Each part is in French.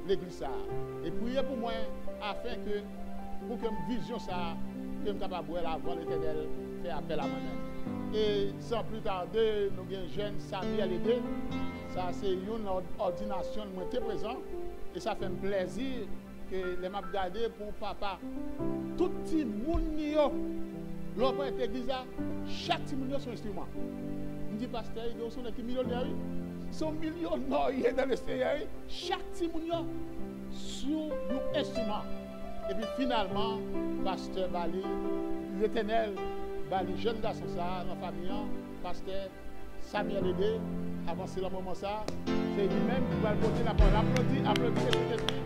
l'église ça. Et priez pour moi afin que pour que ma vision ça que je capable de la voir l'Éternel fait appel à moi-même. Et sans plus tarder, nous avons un jeune Samuel Aidé. Ça c'est une ordination de moi qui est présent et ça fait un plaisir que les m'a regardé pour papa. Tout petit monde yo l'on est église chaque petit monde son instrument. Me dit pasteur, ils sont des millionnaires. Sont millionnaires dans l'extérieur. Chaque petit monde sur un instrument. Et puis finalement, pasteur Bali, l'Éternel, Bali, jeune garçon ça, dans la famille, pasteur Samuel Aidé, avancé le moment ça, c'est lui-même qui va porter la parole. Applaudis, l'Esprit,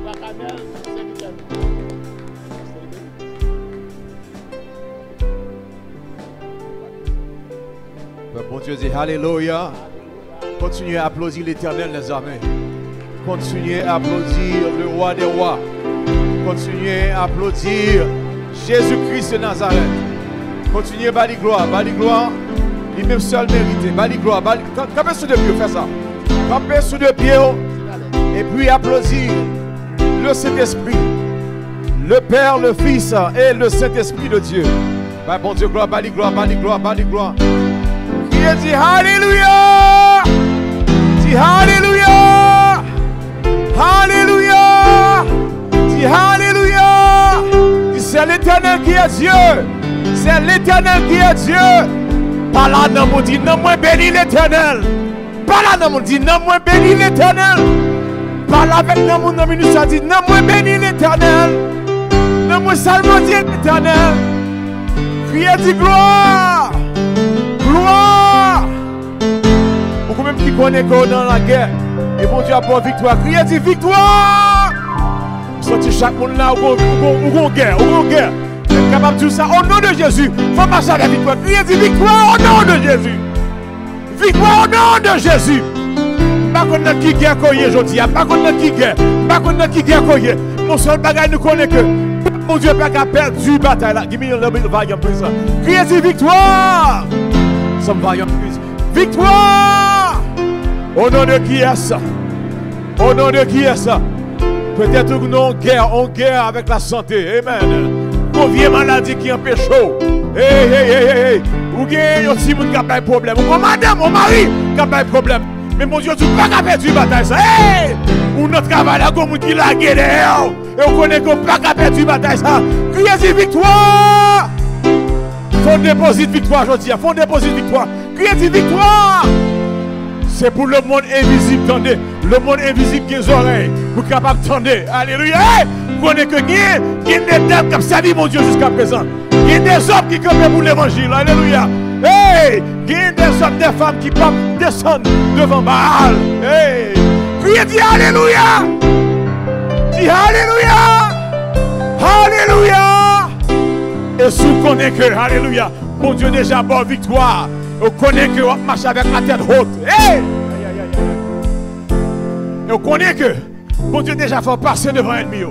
la Canel, c'est l'Éternel. Bon Dieu dit Alléluia. Continuez à applaudir l'Éternel, les amis. Continuez à applaudir le roi des rois. Continuez à applaudir Jésus-Christ de Nazareth. Continuez à bâtir gloire, il même seul mérité. Bâtir gloire, campez sous deux pieds, faites ça. Campez sous deux pieds et puis applaudir le Saint-Esprit, le Père, le Fils et le Saint-Esprit de Dieu. Bah, bon Dieu, gloire, bâtir gloire. Criez, dit Alléluia! Dis Alléluia! Alléluia! Dis Alléluia! Dis c'est l'Éternel qui est Dieu! C'est l'Éternel qui est Dieu! Pas là, non, mon dit, non, moi bénis l'Éternel! Pas là, non, mon dit, non, moi bénis l'Éternel! Pas là avec non, mon nom, nous dit, non, moi bénis l'Éternel! Non, moi seulement dit l'Éternel! Criez, dit gloire! Gloire! Beaucoup même qui connaît qu'on dans la guerre. Et bon Dieu a pour victoire. Criez dit victoire! Sorti chaque monde là où guerre. Vous êtes capable de dire ça au nom de Jésus. Il faut marcher avec la victoire. Criez dit victoire au nom de Jésus. Victoire au nom de Jésus. Pas qu'on a qui guerre aujourd'hui. Pas qu'on a qui guerre. Pas qu'on a qui guerre. Mon seul bagage nous connaît que mon Dieu n'a pas perdu la bataille là. Give me a little bit of vaillant plus. Criez dit victoire! Some vaillant plus. Victoire! Au nom de qui est ça? Au nom de qui est ça? Peut-être que nous avons guerre avec la santé. Amen. Une vieille maladie qui empêche. Hey. Ou bien aussi moun qui a pas de problème. Ou madame, mon mari qui a pas de problème. Mais mon Dieu, tu ne peux pas perdre la bataille. Ça. Hey! Ou notre travail là, comme qui l'a guerre. Et on connaît qu'on ne peut pas perdre la bataille. Ça. Criez-y victoire! Faut déposer victoire aujourd'hui. Faut déposer victoire. Criez-y victoire! C'est pour le monde invisible, attendez. Le monde invisible qui a des oreilles. Vous êtes capable d'entendre. Alléluia. Vous connaissez que il y a des dames qui ont servi mon Dieu jusqu'à présent. Il y a des hommes qui campent pour l'évangile. Alléluia. Hey! Il y a des hommes, des femmes qui peuvent descendre devant Baal. Hey! Criez, dis Alléluia. Dis Alléluia. Alléluia. Et si vous connaissez que, Alléluia, mon Dieu déjà bon victoire. Vous connaissez que vous marchez avec la tête haute. Hey! Et vous connaissez que bon Dieu déjà fait passer devant l'ennemi.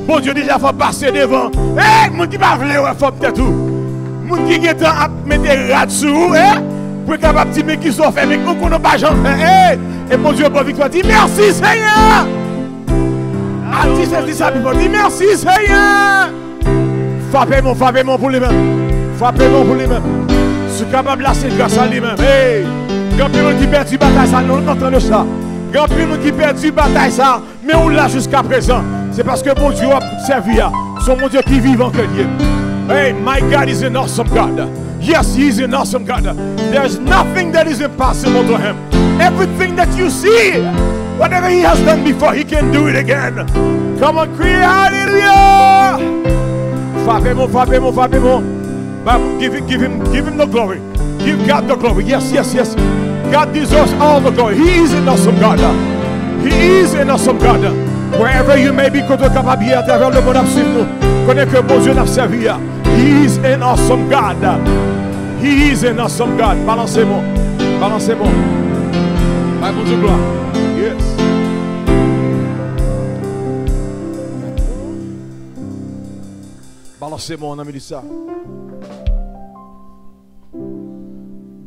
Bon Dieu déjà fait passer devant. Hey! Mon qui va vouloir faire peut-être tout. Mon qui est à mettre rats sur vous. Pour être capable de dire mais qui sont faits, mais qu'on n'a pas jamais fait. Et mon Dieu bon victoire. Dis merci Seigneur. Dis ça, dis merci Seigneur. Frappez-moi pour lui-même. Frappez-moi pour lui-même. Je suis capable de lasser grâce à lui-même. Hey! Quand il y a qui perd du bataille, ça, nous entendons ça. Quand il y a qui perd du bataille, ça, mais on l'a jusqu'à présent. C'est parce que mon Dieu a servi à son mon Dieu qui vit en Dieu. Hey, my God is an awesome God. Yes, he is an awesome God. There's nothing that is impossible to him. Everything that you see, whatever he has done before, he can do it again. Come on, cry hallelujah. Frappez-moi. Give him the glory. Give God the glory. Yes. God deserves all the glory. He is an awesome God. He is an awesome God. Wherever you may be, quand tu es capable à travers le monde absolu, connais que mon Dieu n'a servi. He is an awesome God. He is an awesome God. Balancez-moi. Mon Dieu gloire. Yes. Balancez-moi, on a mis ça.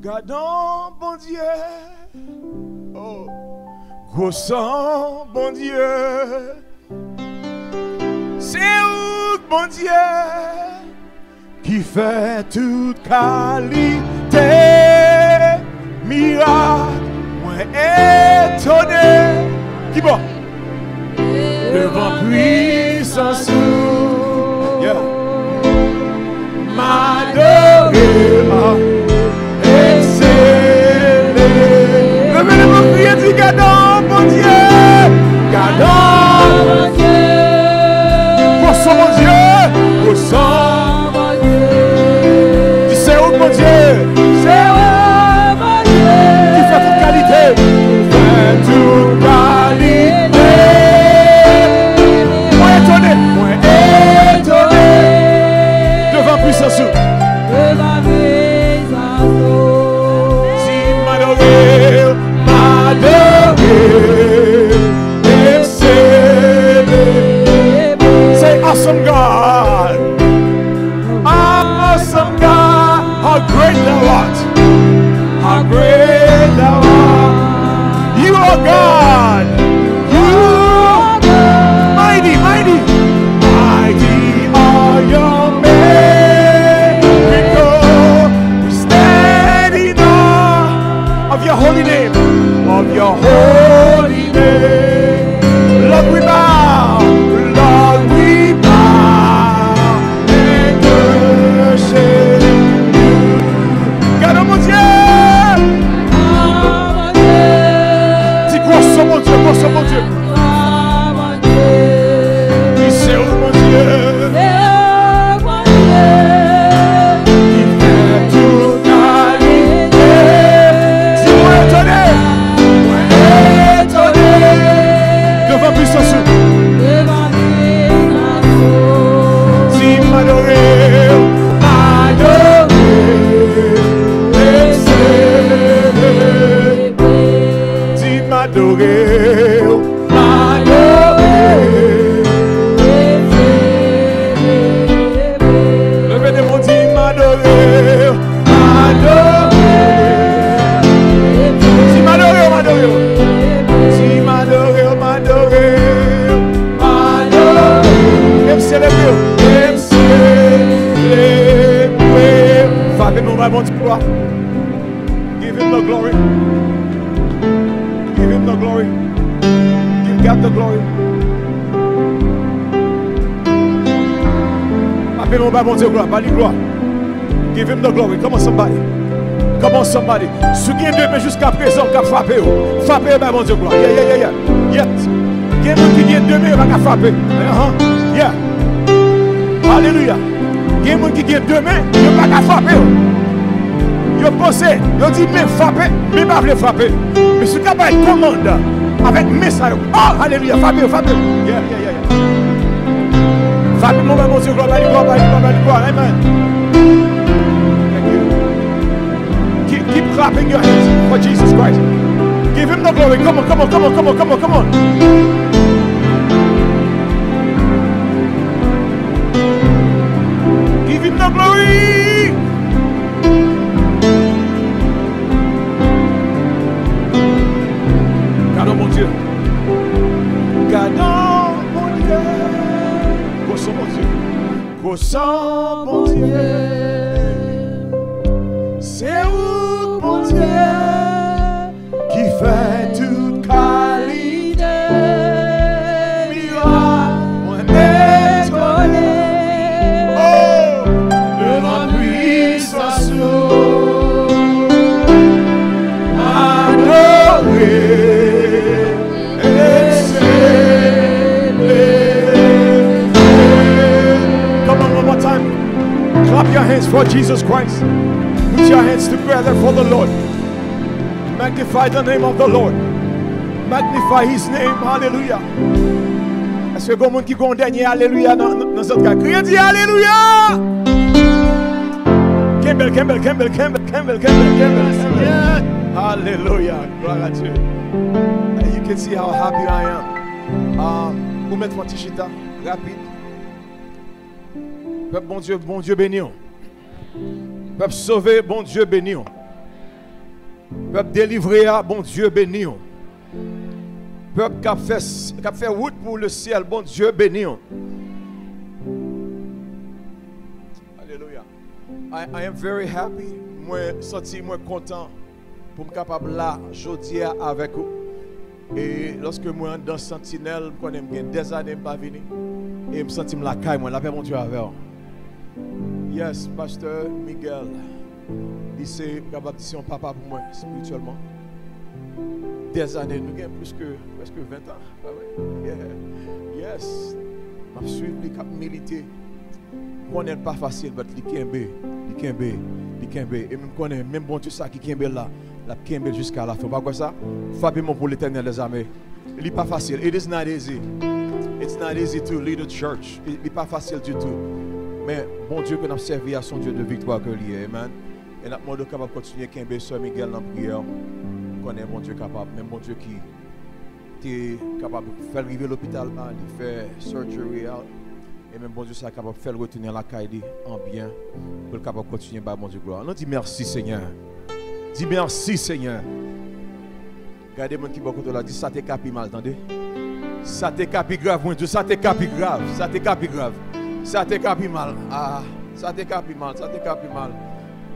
Gardons, bon Dieu, oh, Qu'au sang, bon Dieu, c'est où, bon Dieu, qui fait toute qualité, miracle, moi étonné, qui bon, devant puissance, yeah. M'adorer, levez-le-moi, criez, dis, gadon, mon Dieu, gadon, mon Dieu, pour son mon Dieu, pour son mon Dieu, dis, c'est où, mon Dieu, c'est où, mon Dieu, qui fait toute qualité, fait toute qualité, moi étonné, devant puissance, say awesome God, awesome God, how great thou art, how great thou art, you are God, you are God. Mighty, mighty, mighty are your miracles, we stand in awe of your holy name, of your holy name. Lord, we bow, Lord, we bow and worship you. God, oh mon Dieu, dis quoi sur mon Dieu, quoi sur mon Dieu. Dis c'est où mon Dieu, qui fait toute qualité. Dis-moi étonné. Devant puissance, si m'adorer, si m'adorer, levez des mots, dis m'adorer, si m'adorer, give him the glory. Give him the glory. Give God the glory. Appelons mon Dieu gloire, pas de gloire. Give him the glory. Come on somebody. Come on somebody. Ce qui est de mais jusqu'à présent, qui a frappé. Frappé par mon Dieu gloire. Yeah. Yes. Quelqu'un qui vient de demain, va frapper. Yeah. Alléluia. Quelqu'un qui vient de demain, il va pas frapper. Yo pensé, yo dit mais frapper, mais pas vle frapper. Mais ce qui va être commande avec message. Oh, alléluia, frapper. Yeah. Frappez mon Dieu, gloire, amen. Thank you. Keep clapping your hands for Jesus Christ. Give him the glory. Come on. Give him the glory. Gardons mon Dieu. Gossant mon Dieu. C'est où mon Dieu qui fait toute qualité. Miracle, moi étonné. Oh, devant puissance, adoré. Clap your hands for Jesus Christ. Put your hands together for the Lord. Magnify the name of the Lord. Magnify his name. Hallelujah. Est-ce que vous qui ont dernier Alléluia dans cette cas? Criez dit Alléluia. Campbell. Hallelujah. Gloire à Dieu. You can see how happy I am. Vous mettez mon t-shirt rapide. Peuple bon Dieu béni. Peuple sauvé, bon Dieu béni. Peuple délivré, bon Dieu béni. Peuple qui a fait route pour le ciel, bon Dieu béni. Alléluia. I am very happy. Moi senti moi content pour me capable là aujourd'hui avec vous. Et lorsque moi dans Sentinelle, je connais des années pas venir et me senti la caille moi la paix mon Dieu avec. Yes, Pasteur Miguel. Il c'est capable de dire papa pour moi spirituellement. Des années, nous avons plus que presque 20 ans. Ah oui? Yeah. Yes. Je suis les cap milité. On n'est pas facile, mais il kembe. Et même connaît même bon Dieu ça qui kembe là, la kembe jusqu'à la fin. Pas quoi ça? Frappez-moi pour l'Éternel les amis. Il n'est pas facile. It is not easy. It's not easy to lead a church. Il n'est pas facile du tout. Mais bon Dieu qu'on a servi à son Dieu de victoire que lui est. Amen. Et notre monde capable de continuer kembe sur Miguel dans la prière. Connaît mon Dieu capable, même mon Dieu qui est capable de faire arriver l'hôpital, de faire surgery, et même bon Dieu ça capable de faire retourner la caille en bien, pour capable de continuer par mon Dieu gloire. On dit merci Seigneur. Dis merci Seigneur. Regardez mon qui beaucoup là, dit ça t'es capi mal, attendez. Ça t'es capi grave, mon Dieu, ça t'es capi grave, ça t'es capi grave. Ça t'es capi mal. Ah, ça t'es capi mal, ça t'es capi mal.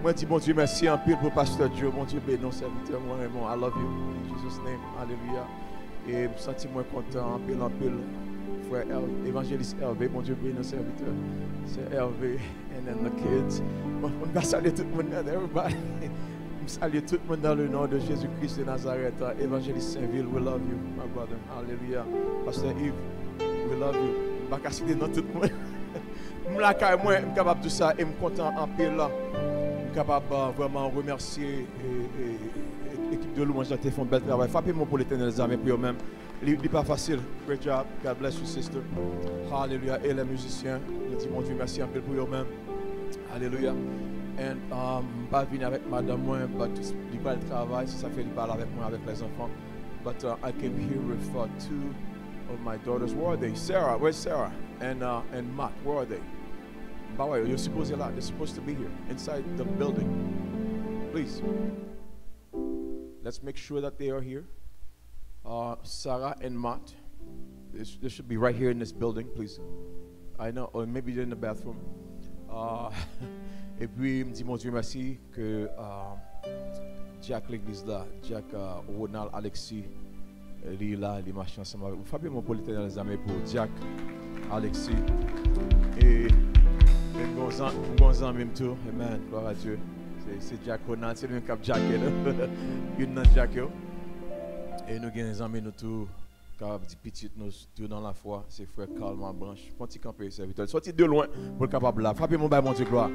Moi, je dis, bon Dieu, merci en pile pour Pasteur Dieu. Mon Dieu, bénis nos serviteurs. Moi, Raymond, I love you. In Jesus' name. Alléluia. Et je me sens moi content en pile. Frère évangéliste Hervé, mon Dieu, bénis nos serviteurs. C'est Hervé. And then the kids. Je vais saluer tout le monde, everybody. Je salue tout le monde dans le nom de Jésus-Christ de Nazareth. Évangéliste Saint-Ville, we love you, my brother. Alléluia. Pasteur Yves, we love you. Je ne vais pas citer dans tout le monde. Je suis capable de tout ça et je suis content en pile là. Capable vraiment remercier l'équipe de louange qui fait un bel travail. Frappez-moi pour l'Éternel les amis pour eux-mêmes. Il n'est pas facile. Great job. God bless you, sister. Hallelujah. Et les musiciens, je dis mon Dieu merci un peu pour eux-mêmes. Hallelujah. Et je pas venir avec madame moi, il pas le travail, ça fait qu'il parle avec moi avec les enfants. But I came here with two of my daughters. Where are they? Sarah, where's Sarah? And Matt, where are they? By the way, you're supposed to they're supposed to be here inside the building. Please. Let's make sure that they are here. Sarah and Matt. They should be right here in this building, please. I know, or maybe they're in the bathroom. Et puis, je dis mon Dieu merci que Jack l'église là, Jack Ronald Alexis, il est là, il marche ensemble avec vous. Fabien, mon politique les amis pour Jack Alexis. Et Gonzan même tout, amen, gloire à Dieu. C'est Jack Ronald, c'est lui qui a Jack, il y a Jack. Et nous avons des amis, nous tous, qui ont dit petit, nous tous dans la foi, c'est frère Carl Mabranche. Petit camper, serviteur. Sorti de loin pour le capable là. Frappez mon bail, mon Dieu, gloire.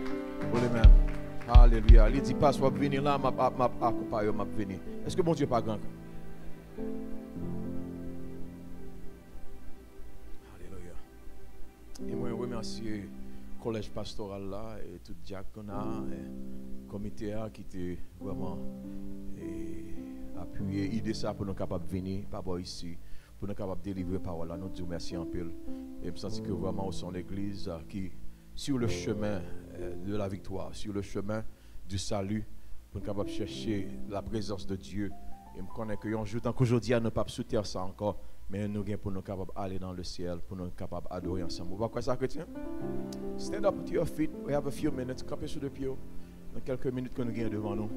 Pour les mêmes. Alléluia. Il dit pas, soit venir là, m'a accompagné, m'a venir. Est-ce que mon Dieu n'est pas grand? Alléluia. Et moi, je remercie le collège pastoral là, et tout diaconat, et comité qui était vraiment appuyé, aider ça pour nous capables de venir, pas ici, pour nous capables de délivrer par là. Nous disons merci en pile. Et je sens que vraiment, au sein de l'église qui, sur le chemin de la victoire, sur le chemin du salut, pour nous capables de chercher la présence de Dieu. Et je connais que jour tant qu'aujourd'hui, nous ne pouvons pas sous terre ça encore, mais nous pour nous capables d'aller dans le ciel, pour nous capables d'adorer ensemble. Vous voyez quoi ça, chrétien? Stand up to your feet. We have a few minutes. Campez sur le pied. Dans quelques minutes que nous avons devant nous.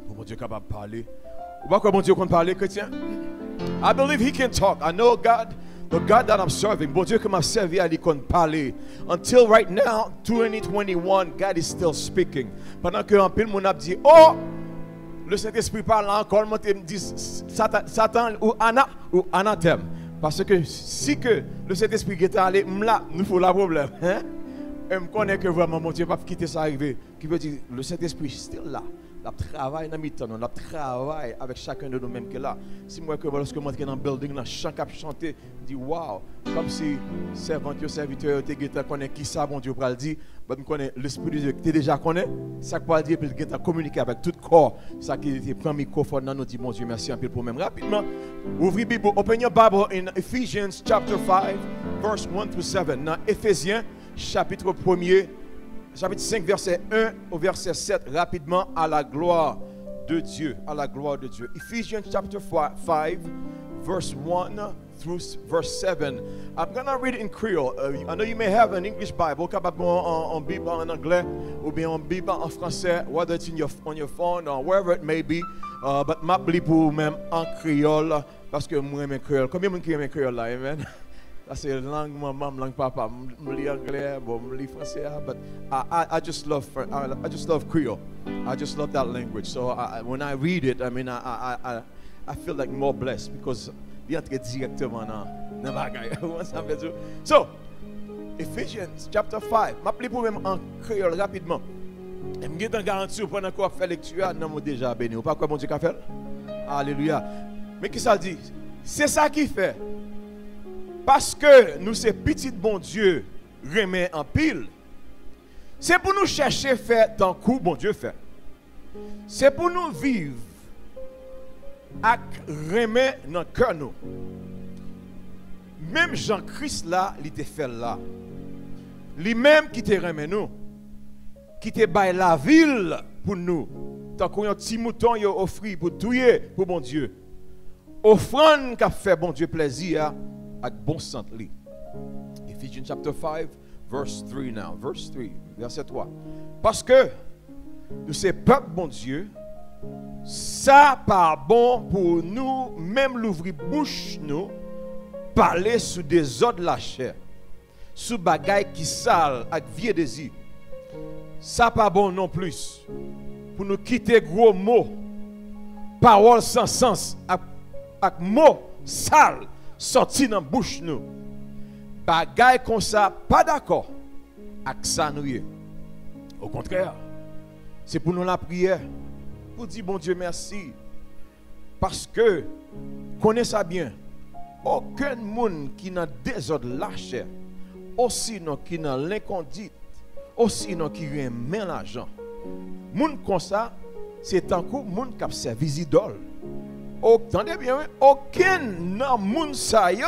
Pour mon Dieu capable de parler. Vous voyez quoi mon Dieu qu'on parle, chrétien? I believe he can talk. I know God, the God that I'm serving, bon Dieu qui m'a servi à lui qu'on parler. Until right now, 2021, God is still speaking. Pendant que un peu mon a dit, oh, le Saint-Esprit parle encore, moi me dit Satan ou anathème. Parce que si que le Saint-Esprit est allé, là, nous faut la problème. Hein? Et je connais que vraiment mon Dieu va pas quitter ça arriver. Qui veut dire, le Saint-Esprit est still là. La travail dans mi-temps, la travail avec chacun de nous-mêmes qui est là. Si moi que lorsque je suis dans le building, là, chacun chanter, dit waouh, comme si servant que serviteur te guetta connaît qui ça bon Dieu pour le dire, mais me connaît l'esprit de Dieu qui déjà connaît, ça quoi dire puis guetta communiquer avec tout corps, ça qui était prend microphone là nous dit mon Dieu merci un peu pour même rapidement. Ouvrez Bible, open your Bible in Ephesians chapter 5 verse 1 to 7. Dans Éphésiens chapitre 1er chapitre 5, verset 1 au verset 7, rapidement, à la gloire de Dieu. À la gloire de Dieu. Ephesians chapter 5, verse 1 through verse 7. I'm going to read it in Creole. I know you may have an English Bible, capable en Bible en anglais, ou bien en Bible en français, whether it's on your phone or wherever it may be. But ma pli pour même en créole, parce que moi j'aime créole. Combien de monde qui aime créole là, amen? C'est langue maman, langue papa. Je lis anglais, je lis français, but I just love Creole. I just love that language. So when I read it, I mean, I feel like more blessed because il entre directement dans bagaille. So, Ephesians chapter 5. Je vais pour même en créole rapidement. Je vais te garantir pendant qu'on fait lecture, nous avons déjà béni. Pas quoi bon Dieu qu'a fait? Alléluia. Mais qui ça dit? C'est ça qui fait. Parce que nous c'est petit bon Dieu remet en pile. C'est pour nous chercher faire tant coup bon Dieu fait. C'est pour nous vivre avec remet dans cœur nous. Même Jean-Christ là, il te fait là. Lui-même qui te remet nous. Qui te baille la ville pour nous. Tant qu'on un petit mouton yo offri pour tuer pour bon Dieu. Offrande qu'a fait bon Dieu plaisir avec bon sens li. Ephesians chapter 5 verse 3 now. Verse 3, verset 3. Parce que nous c'est peuple bon Dieu, ça pas bon pour nous même l'ouvrir bouche nous parler sous des ordres la chair. Sous bagaille qui sale avec vieux désir. Ça pas bon non plus pour nous quitter gros mots, paroles sans sens avec mots sales sorti dans bouche nous. Bagaille comme ça pas d'accord avec ça nous. Au contraire, c'est pour nous la prière pour dire bon Dieu merci parce que connaissez ça bien. Aucun monde qui n'a désordre la chair, aussi non qui n'a l'inconduite, aussi non qui aime l'argent. Monde comme ça, c'est tant que monde qui a servi idole. Entendez bien, aucun monde ça yo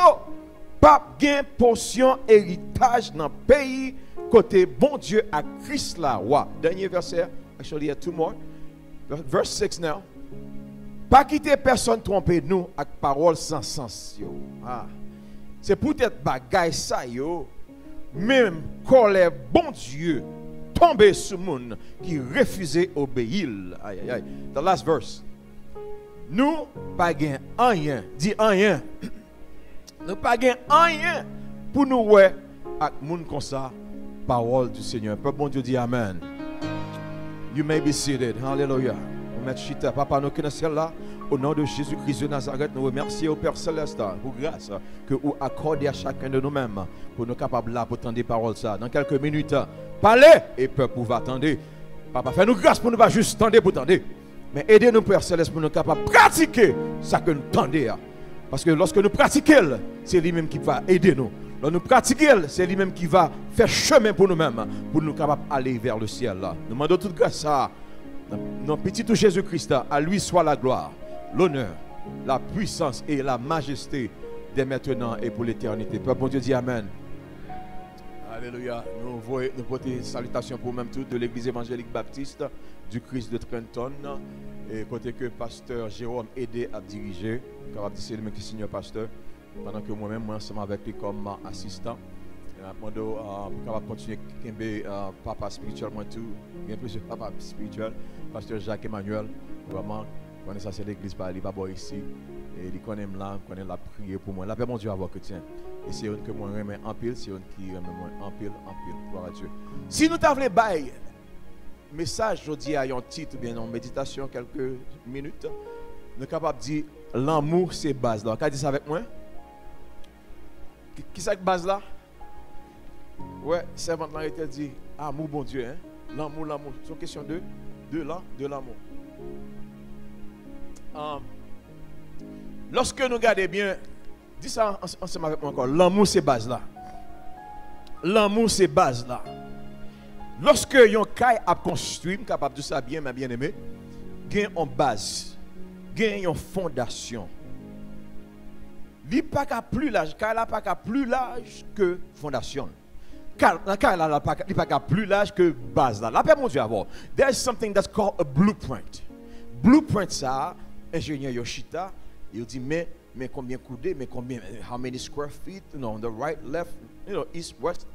pas gain portion héritage dans le pays côté bon Dieu à Christ là. Wow. Dernier verset, actually two more. Verse 6 now. Pas quitter personne tromper nous avec paroles sans sens yo. C'est peut-être bagaille ça yo. Même colère bon Dieu tomber sur monde qui refusait obéir. Aïe aïe aïe. The last verse. Nous pas gain rien, dit rien. Nous pas gain rien pour nous ouais avec monde comme ça. Parole du Seigneur. Peuple bon Dieu dit amen. You may be seated. Hallelujah. Papa, nous connaissons là. Au nom de Jésus-Christ de Nazareth, nous remercions au Père Céleste pour grâce que vous accordez à chacun de nous-mêmes pour nous capables là pour entendre des paroles ça. Dans quelques minutes, parlez et peuple va attendre. Papa, fais-nous grâce pour nous pas juste tendre pour tendre. Mais aidez-nous, Père Céleste, pour nous capables de pratiquer ce que nous tendons. Parce que lorsque nous pratiquons, c'est lui-même qui va aider nous. Lorsque nous pratiquons, c'est lui-même qui va faire chemin pour nous-mêmes, pour nous capables d'aller vers le ciel. Nous demandons toute grâce à notre petit Jésus-Christ. À lui soit la gloire, l'honneur, la puissance et la majesté dès maintenant et pour l'éternité. Peuple bon Dieu dit amen. Alléluia. Nous portons salutations pour même tout de l'église évangélique baptiste du Christ de Trenton. Et côté que pasteur Jérôme aidé à diriger, car c'est lui qui signe pasteur, pendant que moi-même, moi, ensemble avec lui comme assistant. Je vais continuer à papa spirituel, moi tout, bien plus de papa spirituel, pasteur Jacques Emmanuel, vraiment, ça c'est l'église, il va boire ici, et il connaît là, il connaît la prière pour moi. La paix, mon Dieu, à voir chrétien. Et c'est une que moi remets en pile, c'est une qui remet moi en pile, gloire à Dieu. Si nous t'avons bail, message, je dis à un titre, bien en méditation, quelques minutes, nous sommes capables de dire l'amour, c'est base là. Qu'est-ce que dit ça avec moi? Qui c'est que base là? Ouais, servante là, il dit amour, bon Dieu, hein? L'amour. C'est une question de l'amour. Lorsque nous regardons bien, dis ça ensemble avec moi encore. L'amour, c'est base là. L'amour, c'est base là. Lorsque yon caille a construit, capable de ça bien, ma bien-aimé, gain en base, gain en fondation. Il pas qu'à plus large, car là pas qu'à plus large que fondation. Car là pas qu'à plus large que base là. La paix mon Dieu avoir. There is something that's called a blueprint. Blueprint ça, ingénieur Yoshita, il dit mais mais combien coudées, mais combien, how many square feet, you know, on the right, left, you know, east, west,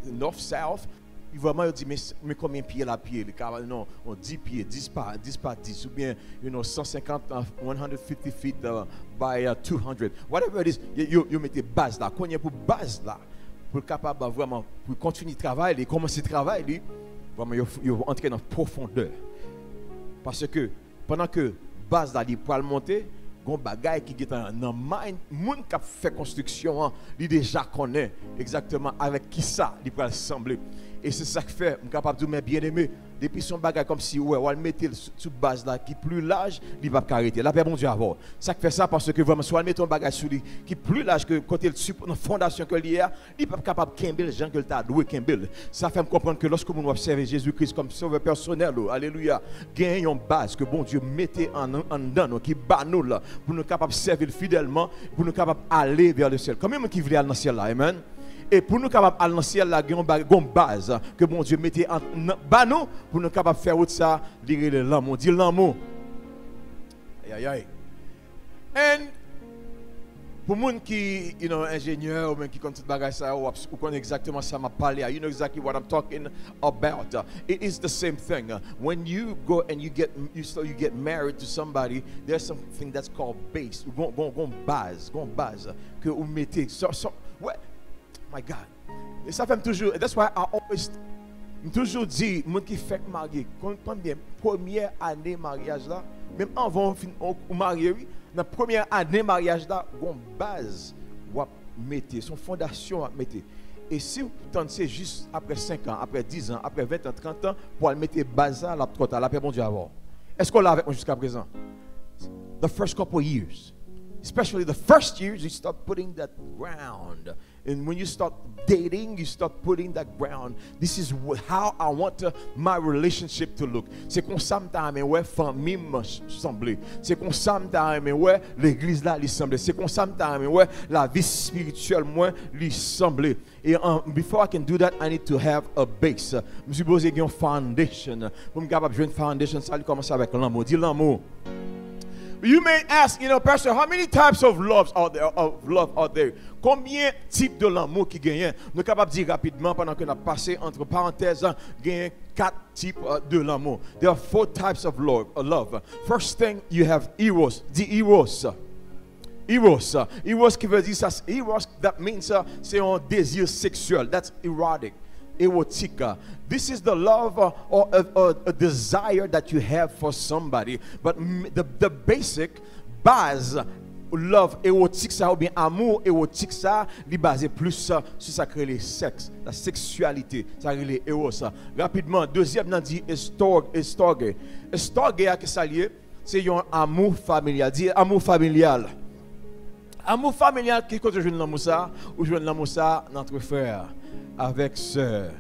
north, south. Vraiment, il dit, mais combien de pieds la pied? Non, 10 pieds, 10 par 10, ou bien, you know, 150, 150 feet by 200. Whatever it is, you mettez base là. Quand il y a pour base là, pour capable vraiment, pour continuer de travailler, commencer le travail, vraiment, il faut entrer dans la profondeur. Parce que, pendant que base là, il peut monter, gon bagay qui est dans mind moun qui fait construction il déjà connaît exactement avec qui ça il peut assembler et c'est ça que fait je capable de dire bien aimé depuis son bagay comme si ouais on le mettre sous base là qui plus large il va pas arrêter la paix bon Dieu avoir ça fait ça parce que vraiment soit mettre ton bagay sur lui qui plus large que côté la fondation que il est pas capable kembel gens que t'a doué kembel ça fait me comprendre que lorsque nous observons Jésus-Christ comme sauveur personnel alléluia gagne une base que bon Dieu mettait en dedans qui bat nous là pour nous capables servir fidèlement pour nous capables aller vers le ciel quand même qui voulait aller dans le ciel là amen. Et pour nous capables aller dans le ciel là une base que bon Dieu mettait en bas nous pour nous capables faire autre ça dire l'amour dire l'amour aïe aïe and pour les gens qui you know ingénieur ou même qui connaissent cette bagage ça ou connaissent exactement ça m'a parlé you know exactly what I'm talking about it is the same thing when you go and you get married to somebody there's something that's called base base que vous mettez so ouais my God et ça fait toujours that's why I always toujours dit monde qui fait marier combien première année mariage là même avant au marier dans la première année mariage là une base ou mettez son fondation à mettre et si vous tentez juste après 5 ans après 10 ans après 20 ans 30 ans pour mettre base là trop tard la paix bon Dieu avoir est-ce qu'on l'a avec moi jusqu'à présent the first couple of years especially the first years you start putting that ground and when you start dating you start putting that ground this is how I want my relationship to look c'est comme ça me ouais famille me semble c'est comme ça me ouais l'église là lui semble c'est comme ça me ouais la vie spirituelle moi lui semble et before I can do that I need to have a base je suppose qu'il y a une foundation pour me capable jouer une foundation ça commence avec l'amour dis l'amour. You may ask, you know, Pastor, how many types of love are there? Combien de types de l'amour qui gagnent? Nous sommes capables de dire rapidement, pendant que nous avons passé entre parenthèses, gagnent 4 types de l'amour. There are 4 types of love. First thing, you have eros. The eros. Eros. Eros qui veut dire ça. Eros, that means c'est un désir sexuel. That's erotic. Erotica. This is the love or a desire that you have for somebody. But the basic base love érotique ça ou bien amour érotique ça, il basé plus sur ça que le sexe, la sexualité, ça que les eros ça. Rapidement, deuxième nan dit estorge. Estorge à que ça lié, c'est un amour familial. Dit amour familial. Amour familial qui côté jeune l'amour ça ou jeune l'amour ça notre frère avec sœur,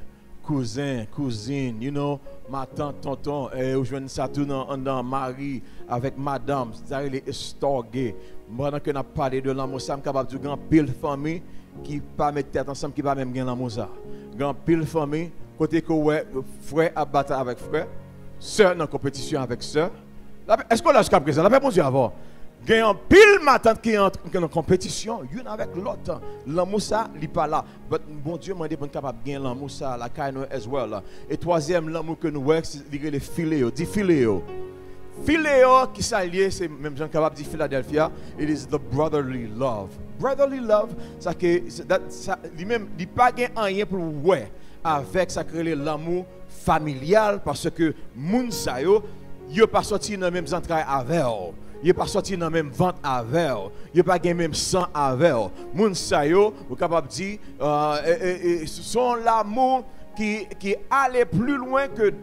cousin, cousine, you know, ma tante, tonton, ou jeune ça tout dans mari avec madame, ça les estorgué. Pendant que n'a parlé de l'amour ça, capable de grand pile famille qui pas mettre tête ensemble qui pas même gain l'amour ça. Grand pile famille côté que ouais frère à battre avec frère, sœur dans compétition avec sœur. Est-ce qu'on l'a jusqu'à présent? La paix bon Dieu avoir. Il y a un pile ma tante qui entre en compétition, une avec l'autre. L'amour ça, il n'est pas là. Mais bon Dieu m'a dit pour capable de gagner l'amour ça, la kind as well. Et troisième, l'amour que nous voyons, c'est le philéo. Dit philéo. Philéo qui s'allie, c'est même Jean capable de dire Philadelphia, it is the brotherly love. Brotherly love, ça que ça lui-même, il pas rien pour ouais avec ça créer l'amour familial parce que moun sa yo pas sorti dans même entrailles avec eux. Il n'est pas sorti dans la même vente avec eux. Il n'est pas dans le même sang avec eux. Moun sa yo, vous capable de dire, ce sont l'amour qui allait plus loin que,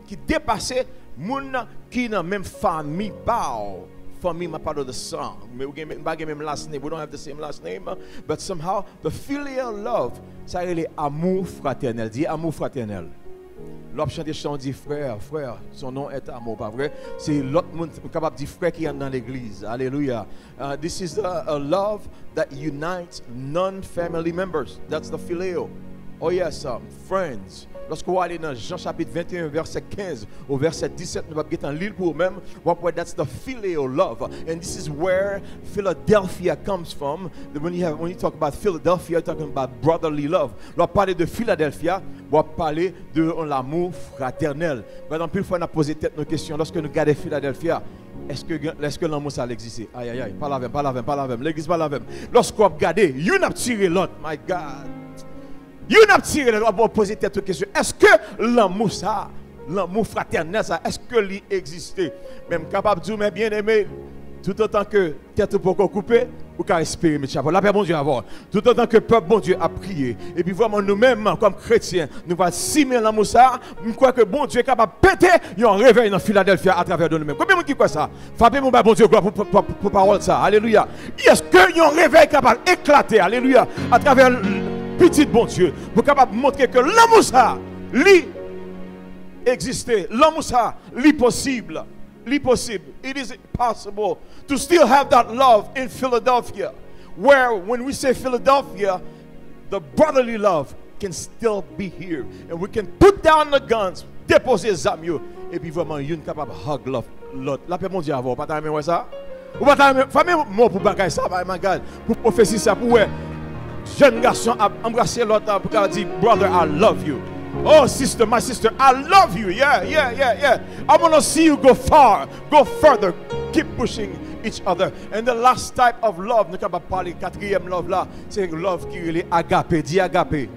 qui dépassait moun qui dans la même famille. Famille, ma part of the sang. We don't have the même last name. We don't have the same last name. But somehow, the filial love, ça est l'amour fraternel. Dis amour fraternel. L'autre chante chant dit frère, son nom est amour, pas vrai? C'est l'autre monde capable de dire frère qui est dans l'église. Alléluia. This is a love that unites non-family members. That's the phileo. Oh yes, friends. Lorsqu'on va aller dans Jean chapitre 21, verset 15 au verset 17, nous allons get en lire pour nous-mêmes. That's the phileo love. And this is where Philadelphia comes from. When you talk about Philadelphia, you're talking about brotherly love. Lorsqu'on parle de Philadelphia, on va parler de l'amour fraternel. Par exemple, une fois on a posé tête nos questions, lorsque nous regardons Philadelphia, est-ce que l'amour ça existe? Aïe, aïe, aïe, pas la même. L'église pas la même. Lorsqu'on regarde, you n'a tiré l'autre, my God. You n'a tiré l'autre, on va poser tête aux questions. Est-ce que l'amour ça, l'amour fraternel ça, est-ce que l'il existait? Même capable de dire, mais bien aimé, tout autant que tête pour qu'on coupe, ou qu'à respirer, mes chapeaux. La paix, bon Dieu, avoir. Tout autant que le peuple, bon Dieu, a prié. Et puis vraiment, nous-mêmes, comme chrétiens, nous allons simer l'amour ça. Je crois que bon Dieu est capable de péter un réveil dans Philadelphie à travers de nous-mêmes. Combien de gens qui croient ça? Frappez mon bon Dieu, gloire pour parole ça. Alléluia. Est-ce qu'il y a un réveil capable d'éclater, alléluia, à travers petit bon Dieu, pour capable de montrer que l'amour ça, lui, existait. L'amour ça, lui possible. It is possible to still have that love in Philadelphia, where when we say Philadelphia, the brotherly love can still be here, and we can put down the guns, déposer les armes, et puis vraiment, une capable hug love l'autre. La paix mon Dieu avant, pas t'aimer ça? Ou pas t'aimer, famille moi pour bagaille ça, my God, pour prophétie ça, pour jeune garçon embrasser l'autre, pour dire brother, I love you. Oh, sister, my sister, I love you. Yeah. I want to see you go far, go further. Keep pushing each other. And the last type of love, nous avons parlé quatrième love là, c'est love qui est agape, dit agape.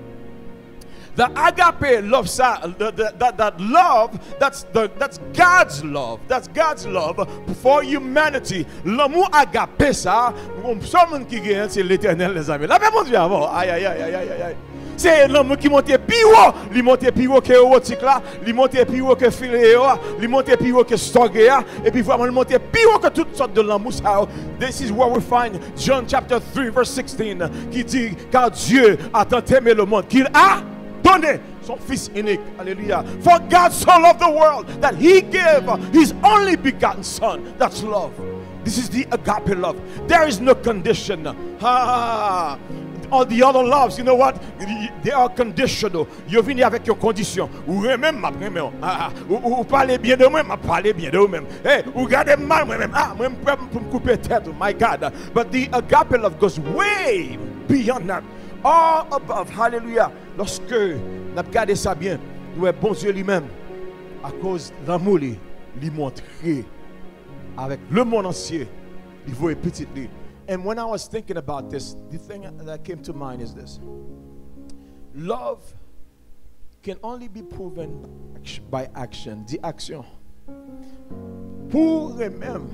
The agape love, that love, that's God's love. That's God's love for humanity. L'amour agape ça, qui gagne, c'est l'éternel, les amis. La paix, mon Dieu, avant. Aïe. C'est l'homme qui monte plus haut, il monte plus haut que érotique là, il monte plus haut que filéo, il monte plus haut que stoguéa, et puis vraiment il monte plus haut que toutes sortes de l'amour. This is where we find John chapter 3 verse 16 qui dit car Dieu a tant aimé le monde qu'il a donné son fils unique. Alléluia. For God so loved the world that he gave his only begotten son. That's love. This is the agape love. There is no condition. All the other loves, you know what? They are conditional. Vous venez avec une condition. Ou même ma première. Ou parlez bien de moi, ma parlez bien de vous-même. Hey, ou gardez mal moi-même. Moi prêt pour me couper tête. My God. But the agape love goes way beyond that. All above. Hallelujah. Lorsque nous regardons ça bien, nous bon Dieu lui-même, à cause de l'amour, lui montrer avec le monde entier, il voit petit lui. And when I was thinking about this, the thing that came to mind is this. Love can only be proven by action. The action. Pour même,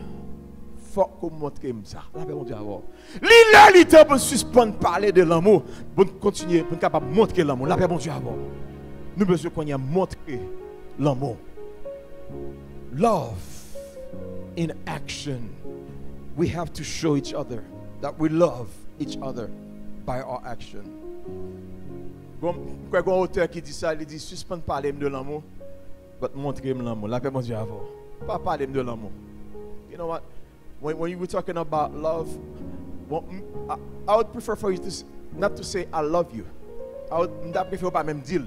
faut qu'on montre ça. La paix, mon Dieu, avant. L'idée pour suspendre parler de l'amour, pour continuer, pour capable montrer l'amour. La paix, mon Dieu, avant. Nous besoin qu'on y a montré l'amour. Love in action. We have to show each other that we love each other by our action. Quand un auteur qui dit ça, il dit suspendre parler de l'amour, mais montrer l'amour. La paix, mon Dieu, avant. Pas parler de l'amour. You know what? When you were talking about love, I would prefer for you to not to say I love you. I would not prefer pas même dire,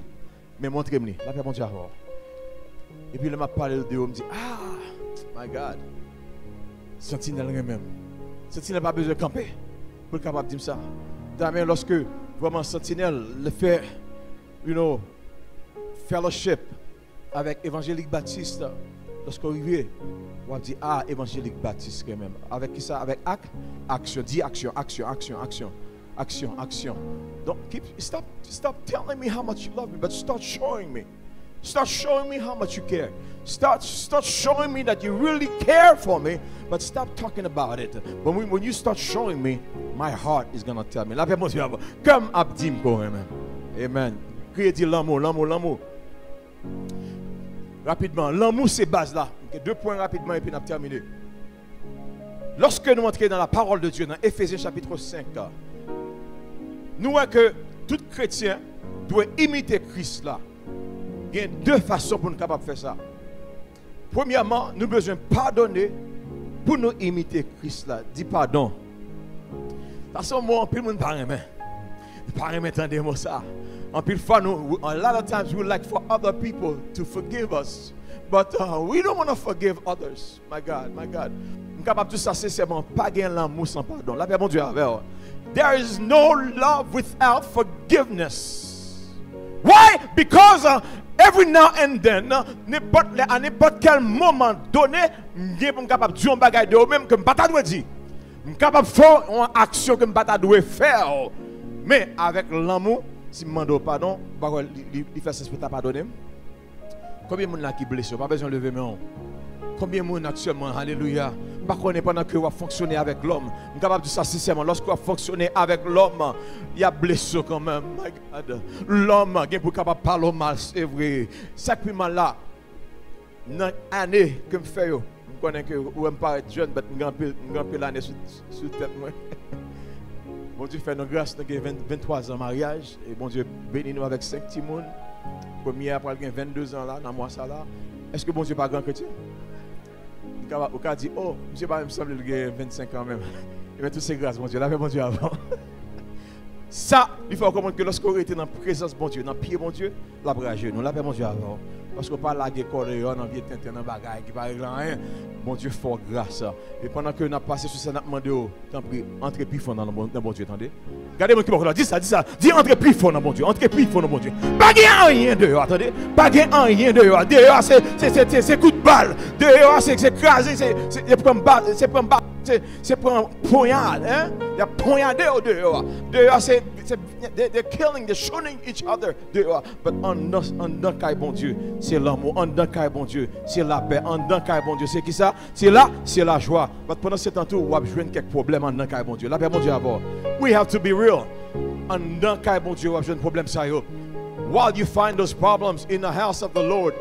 mais montrer-moi. La paix, mon Dieu, avant. Et puis il m'a parlé de Dieu, il me dit my God. Sentinelle même. Sentinelle n'a pas besoin de camper pour être capable de dire ça. D'ailleurs, lorsque vraiment Sentinelle le fait, fellowship avec Évangélique Baptiste, lorsqu'on arrive, on dit Évangélique Baptiste quand même. Avec qui ça? Avec action. Dis action. Don't stop telling me how much you love me, but start showing me. Start showing me how much you care. Start showing me that you really care for me, but stop talking about it. When you start showing me, my heart is going to tell me. La paix, mon Dieu, comme Abdim, amen. Criez l'amour. Rapidement, l'amour c'est base là. Okay, 2 points rapidement et puis on a terminé. Lorsque nous entrons dans la parole de Dieu, dans Éphésiens chapitre 5, nous voyons que tout chrétien doit imiter Christ là. Il y a 2 façons pour nous capables de faire ça. Premièrement, nous avons besoin de pardonner pour nous imiter Christ là. Dis pardon. Parce que moi, tout le monde parle, mais entendez-moi ça. En pile fois, a lot of times we like for other people to forgive us. But we don't want to forgive others. My God, my God. Je suis capable de tout ça sincèrement. Pas gagner l'amour sans pardon. La paix, mon Dieu, avec. There is no love without forgiveness. Why? Because every now and then, à n'importe quel moment donné, je suis capable de dire un bagage de même que je ne peux pas dire. Je suis capable de faire une action que je ne peux pas faire. Mais avec l'amour, si je demande pardon, il fait ce que tu as pardonné. Combien de monde là qui blessé? Pas besoin de lever mes mains. Combien de monde actuellement, alléluia, pas qu'on est pendant que vous fonctionnez avec l'homme. Je suis capable de dire ça sincèrement. Lorsque vous fonctionnez avec l'homme, il y a blessé quand même. My God. L'homme, il est capable de parler mal, c'est vrai. Ça qui est mal là, dans l'année que je fais, je connais que vous me paraît jeune, mais je suis l'année sous tête. Bon Dieu fait nos grâces, nous avons 23 ans de mariage. Et bon Dieu bénit nous avec 5 petits mouns. Premier après 22 ans là, dans moi ça là. Est-ce que bon Dieu n'est pas grand chrétien? Au cas dit, oh, monsieur pas me semble qu'il a 25 ans même. Et bien toutes ces grâces, bon Dieu, la paix bon Dieu avant. Ça, il faut comprendre que lorsqu'on était dans la présence de bon Dieu, dans le pied bon Dieu, la brage nous, la paix bon Dieu avant. Parce qu'on parle de corps dans vie tintin dans bagaille qui pas régler rien. Bon Dieu fort grâce. Et pendant que nous avons passé sur ça, nous avons demandé, tant pis, entrez plus fort dans bon Dieu, attendez. Regardez-moi qui m'a dit ça, dis entrez plus fort dans bon Dieu, entrez plus fort dans bon Dieu. Pas rien dehors, attendez. Pas rien dehors. Dehors c'est coup de balle. Dehors c'est écrasé, c'est pour un poignard, hein? Il y a poignardé dehors. Dehors c'est they're killing, they're shooting each other dehors. But en dans bon Dieu, c'est l'amour. En dans bon Dieu, c'est la paix. En dans bon Dieu, c'est qui ça? C'est là, c'est la joie. Mais pendant ce temps, on va jouer quelques problèmes en dans bon Dieu. La paix bon Dieu avant. We have to be real. En dans bon Dieu, on va jouer un problème ça yo. While you find those problems in the house of the Lord,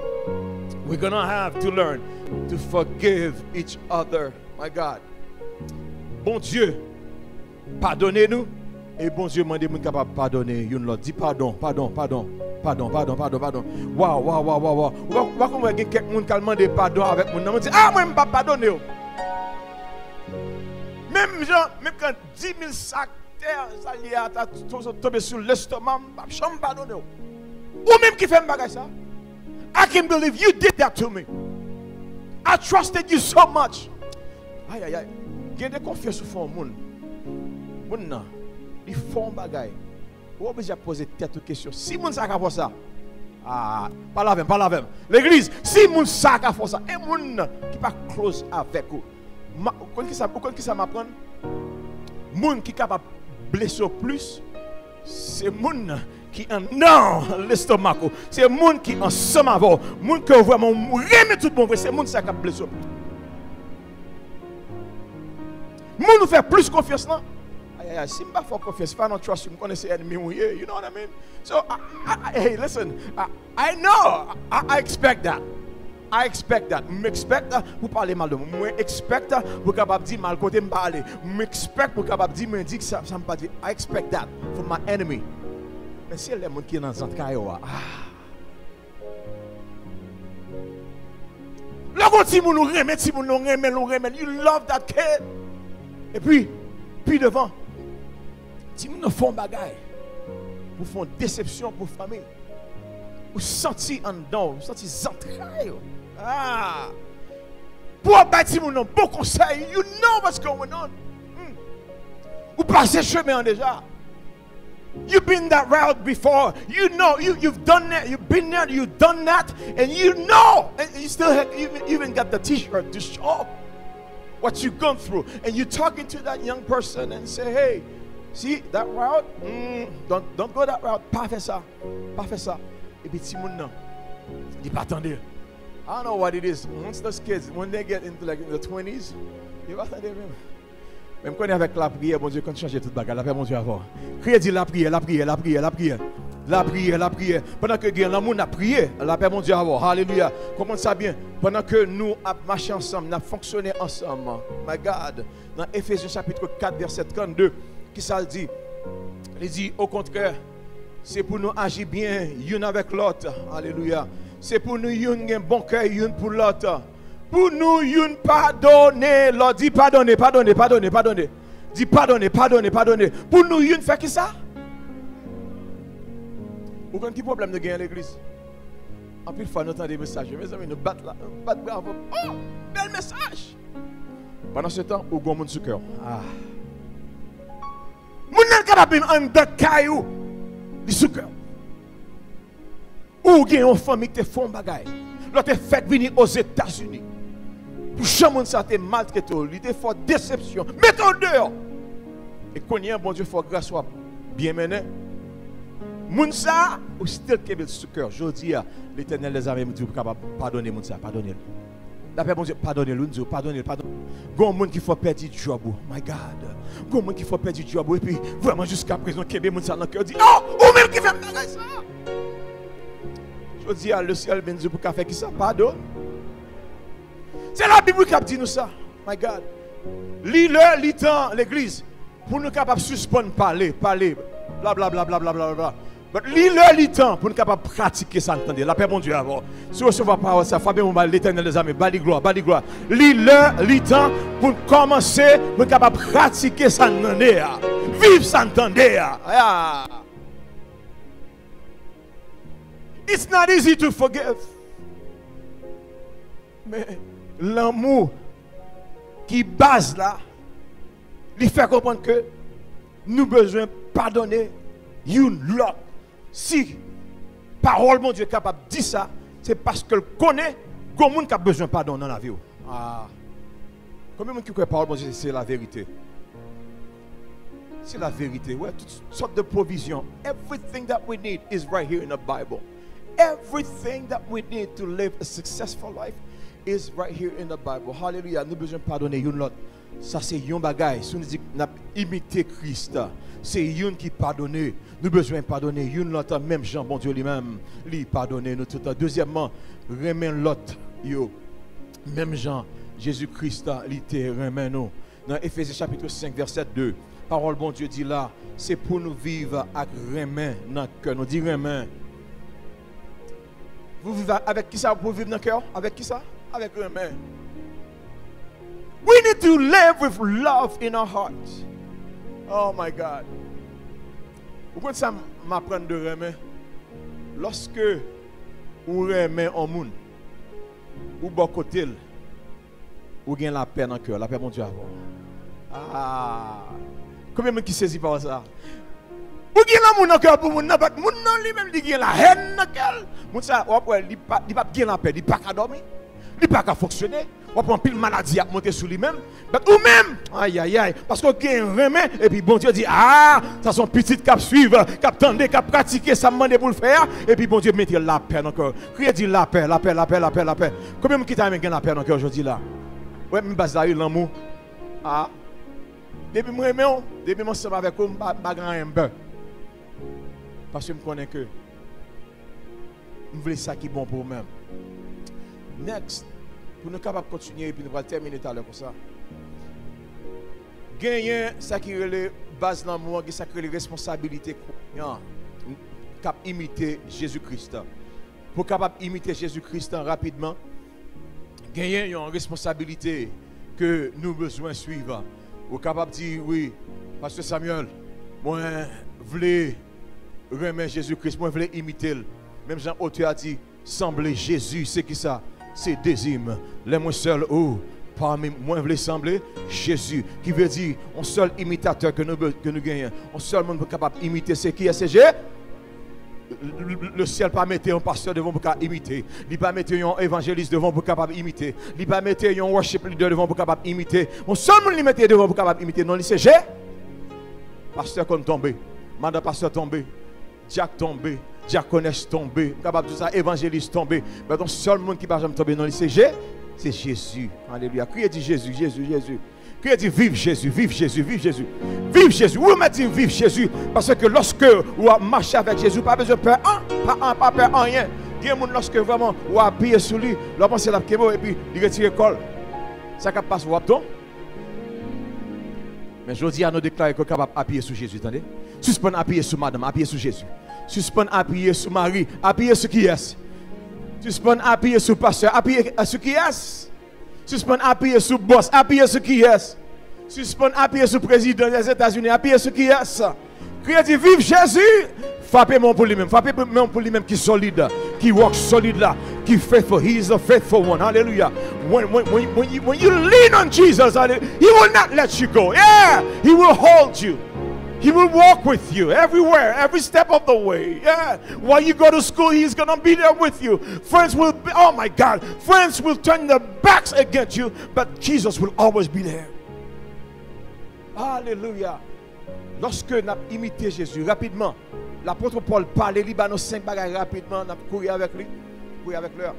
we're gonna have to learn to forgive each other. My God. Bon Dieu, pardonnez-nous. Et bon Dieu, demandez nous capable de pardonner. Yon l'autre dit pardon. Wow. Pourquoi qu'on voit quelqu'un qui demande pardon avec mon nom, dit ah moi je ne pas pardonner. Même gens, même quand 10 000 sacs terre, ça y est, tombé sur l'estomac, je ne pas pardonner. Ou même qui fait un bagage ça. I can't believe you did that to me. I trusted you so much. Aïe. Gardez confiance au fond monde. Moun nan, il font bagay. Ou obligé poser tête aux questions. Si moun sa ka fò ça. Ah, pas la même. L'église, si moun sa ka fò ça, et moun qui pas close avec ou. Qui ça m'apprend? Moun qui capable blesser plus, c'est moun qui en non l'estomac. C'est moun qui ensemble avec. Moun qui vraiment remet tout bon, c'est moun ça qui blesser plus. Moun nous fait plus confiance non? Si je ne fais pas confiance, if I don't trust you, I'm going to say enemy. You know what I mean? So, hey, listen, I know, I expect that. I expect that. Je expect vous parler mal de moi. Je expect vous capable dire mal côté me parler. Je expect vous capable dire me dire que ça me pas dire. I expect that from my enemy. Mais si les gens qui sont dans cette caillou, là quand si vous nous remettez, you love that kid. Et puis devant, si vous ne font bagaille, vous font déception pour la famille, vous sentez en dedans, vous sentez entrailles. Pour bâtir mon nom, bon conseil, you know what's going on. Vous passez chemin déjà. You've been that route before. You know, you've done that. You've been there. You've done that, and you know, and you still have, you even got the T-shirt to show what you've gone through. And you're talking to that young person and say, "Hey, see that route? Don't go that route. Pas fait ça. Et puis si mon nom, il pas attendre. I don't know what it is. Once those kids, when they get into like in the 20s, you va attendre même. Même quand on est avec la prière, bon Dieu, quand tu changes toute bagarre, la paix, mon Dieu, avant. Crier, dit la prière. Pendant que l'amour a prié, la paix, mon Dieu, avant. Alléluia. Comment ça bien? Pendant que nous avons marché ensemble, nous avons fonctionné ensemble. My God. Dans Ephésiens chapitre 4, verset 32, qui ça dit? Il dit, au contraire, c'est pour nous agir bien, l'un avec l'autre. Alléluia. C'est pour nous un bon cœur, l'un pour l'autre. Pour nous, une pardonner. L'autre dit pardonner. Dit pardonner. Pour nous, une fait qui ça? Vous avez un problème de gagner à l'église? En plus, fois, nous entendons des messages. Mes amis, nous battons là. Nous battons bravo. Oh, bel message. Pendant ce temps, vous avez un sous cœur. Ah. Vous n'êtes pas capable de caillou. Du sous cœur. Ou vous avez une famille qui te fait un bagage. L'autre fait venir aux États-Unis. Pour changer ça, te maltraité. Il te fait déception. Mettez-le dehors. Et quand il y a un bon Dieu, il faut grâce soit bien mené. Mounsa, ou still kebel sous cœur. Je dis à l'Éternel des armées, Dieu capable pardonner Mounsa, pardonner. D'après mon Dieu, pardonnez-le, pardonnez-le. Il y a un monde qui faut perdre du job. My God. Il y a un monde qui faut perdre du job. Et puis, vraiment, jusqu'à présent, kebel Mounsa dans le cœur dit, non, ou même qui fait ça. Je dis à le ciel, ben Dieu, pour qu'il fasse qui ça, pardon. C'est la Bible qui a dit nous ça. My God. Lis-le, lis-le, l'église. Pour nous capables de suspendre, parler, blablabla. Mais lis-le, lis-le, pour nous capables de pratiquer ça, entendez. La paix, mon Dieu, avant. Si vous recevez la parole, ça fait bien, l'Éternel des armées, bali gloire. Lis-le, lis-le, pour commencer, pour nous capables de pratiquer ça, entendez. Vive ça, entendez. It's not easy to forgive. Mais l'amour qui base là, il fait comprendre que nous avons besoin de pardonner une l'autre. Si parole mon Dieu est capable de dire ça, c'est parce qu'elle connaît que monde qui a besoin de pardon dans la vie. Ah. Combien de monde qui connaît parole mon Dieu, c'est la vérité. C'est la vérité. Ouais, toutes sortes de provisions. Everything that we need is right here in the Bible. Everything that we need to live a successful life is right here in the Bible. Hallelujah. Nous besoin de pardonner une l'autre. Ça c'est un bagage. Si nous disons qu'on a imité Christ, c'est une qui pardonne. Nous besoin de pardonner une l'autre. Même Jean, bon Dieu lui-même, lui pardonner nous tout le temps. Deuxièmement, remet l'autre. Même Jean, Jésus-Christ, lui te remet nous. Dans Éphésiens chapitre 5, verset 2, parole bon Dieu dit là, c'est pour nous vivre avec remet dans le cœur. Nous dit remet. Vous vivez avec qui ça pour vivre dans le cœur? Avec qui ça? Avec remet. We need to live with love in our hearts. Oh my God. Pourquoi ça m'apprend de remet? Lorsque vous remet en monde, ou bon côté, vous gagnez la paix dans le cœur, la paix mon Dieu avant. Ah. Combien de gens qui saisit par ça? Vous gagnez l'amour dans le cœur pour mon nom, mon nom lui-même il gagne la haine dans le cœur. Mon ça, il pas gagner la paix, il pas qu'à dormir, il pas qu'à fonctionner. On prend pile maladie à monter sur lui-même. Ou même, aïe, parce qu'on a un remède, et puis bon Dieu dit, ça sont petites cap suivre, cap tendre, cap pratiquer, ça demande pour le faire, et puis bon Dieu met la paix dans le cœur. Criez dit la paix. Combien de gens qui t'a mis la paix dans le cœur aujourd'hui là? Ouais, je base là, l'amour. Ah. Depuis moi, depuis moi, ensemble avec vous, je ne grand un peu. Parce que je connais que je veux ça qui est bon pour moi-même. Next. Pour nous capables de continuer et puis nous allons terminer tout à l'heure comme ça. Gagner ça qui est la base de l'amour, ça qui est la responsabilité cap imiter Jésus-Christ. Pour capable imiter Jésus-Christ rapidement, gagner une responsabilité que nous besoin suivre. Vous capable de dire oui, Pasteur Samuel, moi je veux remettre Jésus-Christ, moi je veux imiter. Même Jean Auteur a dit sembler Jésus, c'est qui ça? C'est désir. Les moins seuls, parmi moi, je veux sembler Jésus, qui veut dire, un seul imitateur que nous gagnons, un seul monde capable d'imiter, c'est qui? C'est Jésus. Le ciel pas mettre un pasteur devant pour imiter, il pas mettre un évangéliste devant pour capable imiter, il pas mettre un worship leader devant pour capable imiter, un seul monde il mettre devant pour capable imiter. Non, c'est Jésus. Pasteur qu'on tombé, madame pasteur tombé, Jack tombé, diaconesse tombé, capable de ça, évangéliste tombé. Mais donc seul monde qui va jamais tomber dans le CG, c'est Jésus. Alléluia. Criez dit Jésus. Criez dit vive Jésus. Vive Jésus. Vous me dites vive Jésus parce que lorsque vous marchez avec Jésus, pas besoin de peur, pas peur en rien. Il y a des gens lorsque vraiment vous appuyez sur lui, vous pensez la kémo et puis il retire le col. Ça capable passer au abdon. Mais je dis à nous déclarer que vous capable appuyer sur Jésus, attendez. Suspendre appuyer sur madame, appuyer sur Jésus. Suspend appuyer sur Marie, appuyer sur qui est. Suspend appuyer sur pasteur, appuyer sur qui est. Suspend appuyer sur boss, appuyer sur qui est. Suspend appuyer sur président des États-Unis, appuyer sur qui est. Criez dit, vive Jésus. Frappez-moi pour lui-même. Frappez-moi pour lui-même qui est solide, qui walk solide là, qui est faithful. He is a faithful one. Hallelujah. When you lean on Jesus, he will not let you go. Yeah, he will hold you. He will walk with you everywhere, every step of the way. Yeah. While you go to school, he's going to be there with you. Friends will be, oh my God, friends will turn their backs against you, but Jesus will always be there. Hallelujah. Lorsque nous avons imité Jésus rapidement, l'apôtre Paul parlait, il nous 5 bagages rapidement, nous avons couru avec lui, couru avec l'heure.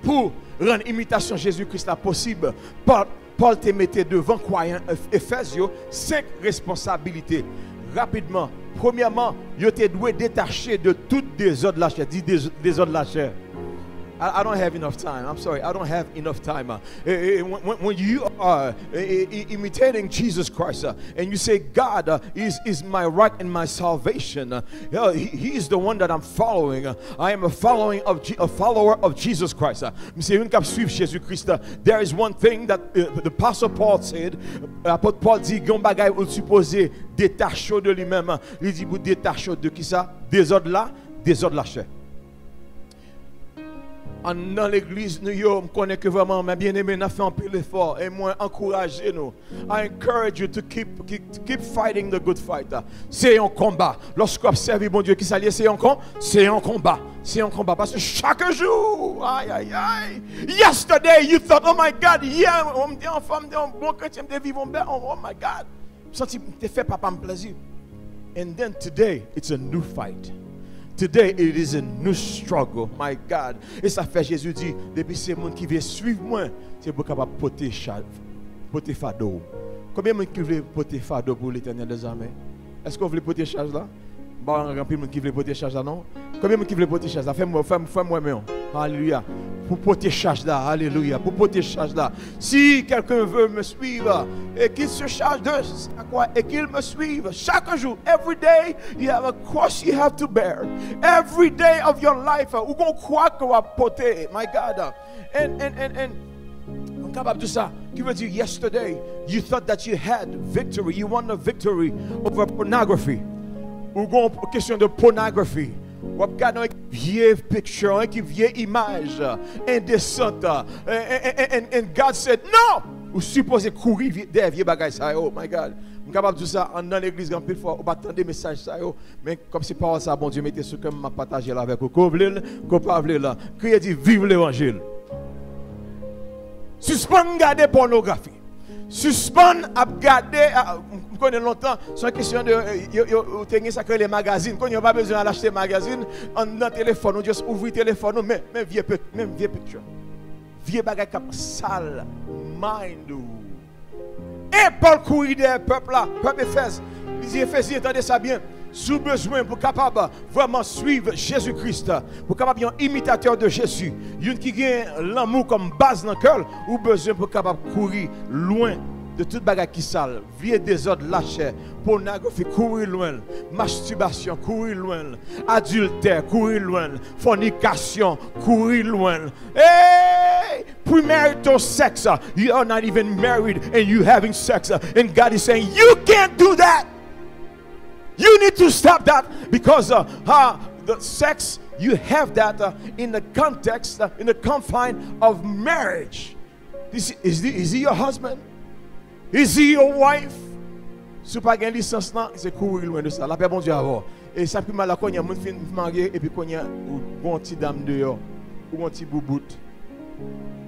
Pour rendre imitation Jésus-Christ possible, Paul te mettait devant croyants Éphésiens 5 responsabilités. Rapidement, premièrement, il te doit détacher de toute désordre de la chair. Dis désordre de la chair. I don't have enough time. I'm sorry. I don't have enough time. When you are imitating Jesus Christ and you say, God is my rock and my salvation. He is the one that I'm following. I am a follower of Jesus Christ. There is one thing that the Apostle Paul said. L'apôtre Paul dit, il y a un bagage où supposé détacher de lui-même. Il dit, vous détachez de qui ça? Désordre là, désordre la chair. Dans l'église, nous connaissons que vraiment, mes bien-aimés, nous fait un peu l'effort et moi, encouragez-nous. I encourage you to keep fighting the good fight. C'est un combat. Lorsque vous observez, bon Dieu, qui s'allie, c'est un combat. C'est un combat. Parce que chaque jour, yesterday, you thought, oh my God, yeah, on me dit, en femme, un bon chrétien, de vivre, oh my God. Senti, te fait papa me plaisir. And then today, it's a new fight. Today it is a new struggle, my God. Et ça fait Jésus dit, depuis ces gens qui veulent suivre moi, c'est pour capable porter fardeau. Combien de gens qui veulent porter fardeau pour l'Éternel des armées? Est-ce que vous voulez porter charge là? Bon, il y a de gens qui veulent porter charge là, non? Combien de gens qui veulent porter charge là? Fais-moi même. Alléluia. Pour porter charge là, alléluia. Pour porter charge là. Si quelqu'un veut me suivre et qu'il se charge de quoi et qu'il me suive chaque jour, every day you have a cross you have to bear. Every day of your life, ou qu'on croit qu'on va porter, my God. And on capable de ça. Qui veut dire yesterday you thought that you had victory, you won a victory over pornography. Ou une question de pornographie. Ou regardez une vieille picture, une vieille image indécente. And God said, no! Ou supposé courir derrière vieille bagaille ça. Oh my God. Je suis capable de dire ça dans l'église grand pile fois. On va attendre des messages ça. Mais comme c'est parole ça, bon Dieu, mettez ce que je partager là avec vous. Qu'on veut, qu'on pas veut là. Criez dit, vive l'évangile. Suspend garder pornographie. Suspend à garder, on connaît longtemps, c'est une question de, vous ça que les magazines, quand il n'y a pas besoin d'acheter des magazines, on a un téléphone, on juste ouvre le téléphone, même vieux picture. Vieux bagage comme sale, mind. Et Paul courir des peuples là, peuple Éphèse, les Éphésiens, entendez ça bien. Sous besoin pour capable vraiment suivre Jésus-Christ, pour capable être un imitateur de Jésus, une qui a l'amour comme base dans le cœur, ou besoin pour capable courir loin de toute bagarre qui sale, vieux désordre, la chair, pornographie, courir loin, masturbation, courir loin, adultère, courir loin, fornication, courir loin. Hey, premarital sex, you are not even married and you having sex, and God is saying you can't do that. You need to stop that because the sex, you have that in the context, in the confine of marriage. Is he your husband? Is he your wife? Si vous n'avez pas de licence, c'est courir loin de ça. La paix, bon Dieu, avant. Et ça, puis mal, quand il y a un monde marié, et puis quand il y a un petit dame dehors, ou un petit bouboute.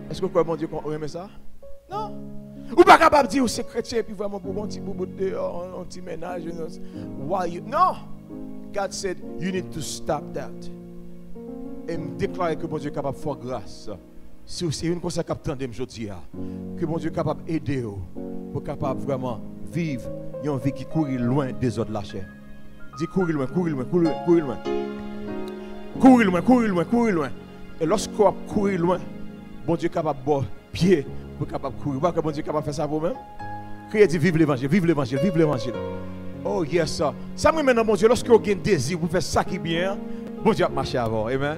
Est-ce que vous croyez, bon Dieu, qu'on aime ça? Non. Ou pas capable de dire, c'est chrétien, et puis vraiment pour un petit bout dehors, un petit ménage. No. God said, you need to stop that. Et me déclarer que bon Dieu est capable de faire grâce. Si c'est une chose capable de me dire, que bon Dieu est capable d'aider pour capable vraiment vivre une vie qui court loin des autres de la chair. Dis courir loin, courir loin, courir loin. Courir loin, courir loin, courir loin. Et lorsqu'on courir loin, bon Dieu est capable de pied pour capable courir. Vous que bon Dieu est capable de faire ça vous-même? Criez dit vive l'évangile, vive l'évangile, vive l'évangile. Oh yes, sir. Ça me maintenant, bon Dieu, lorsque vous avez un désir pour faire ça qui est bien, bon Dieu a marché avant. Amen.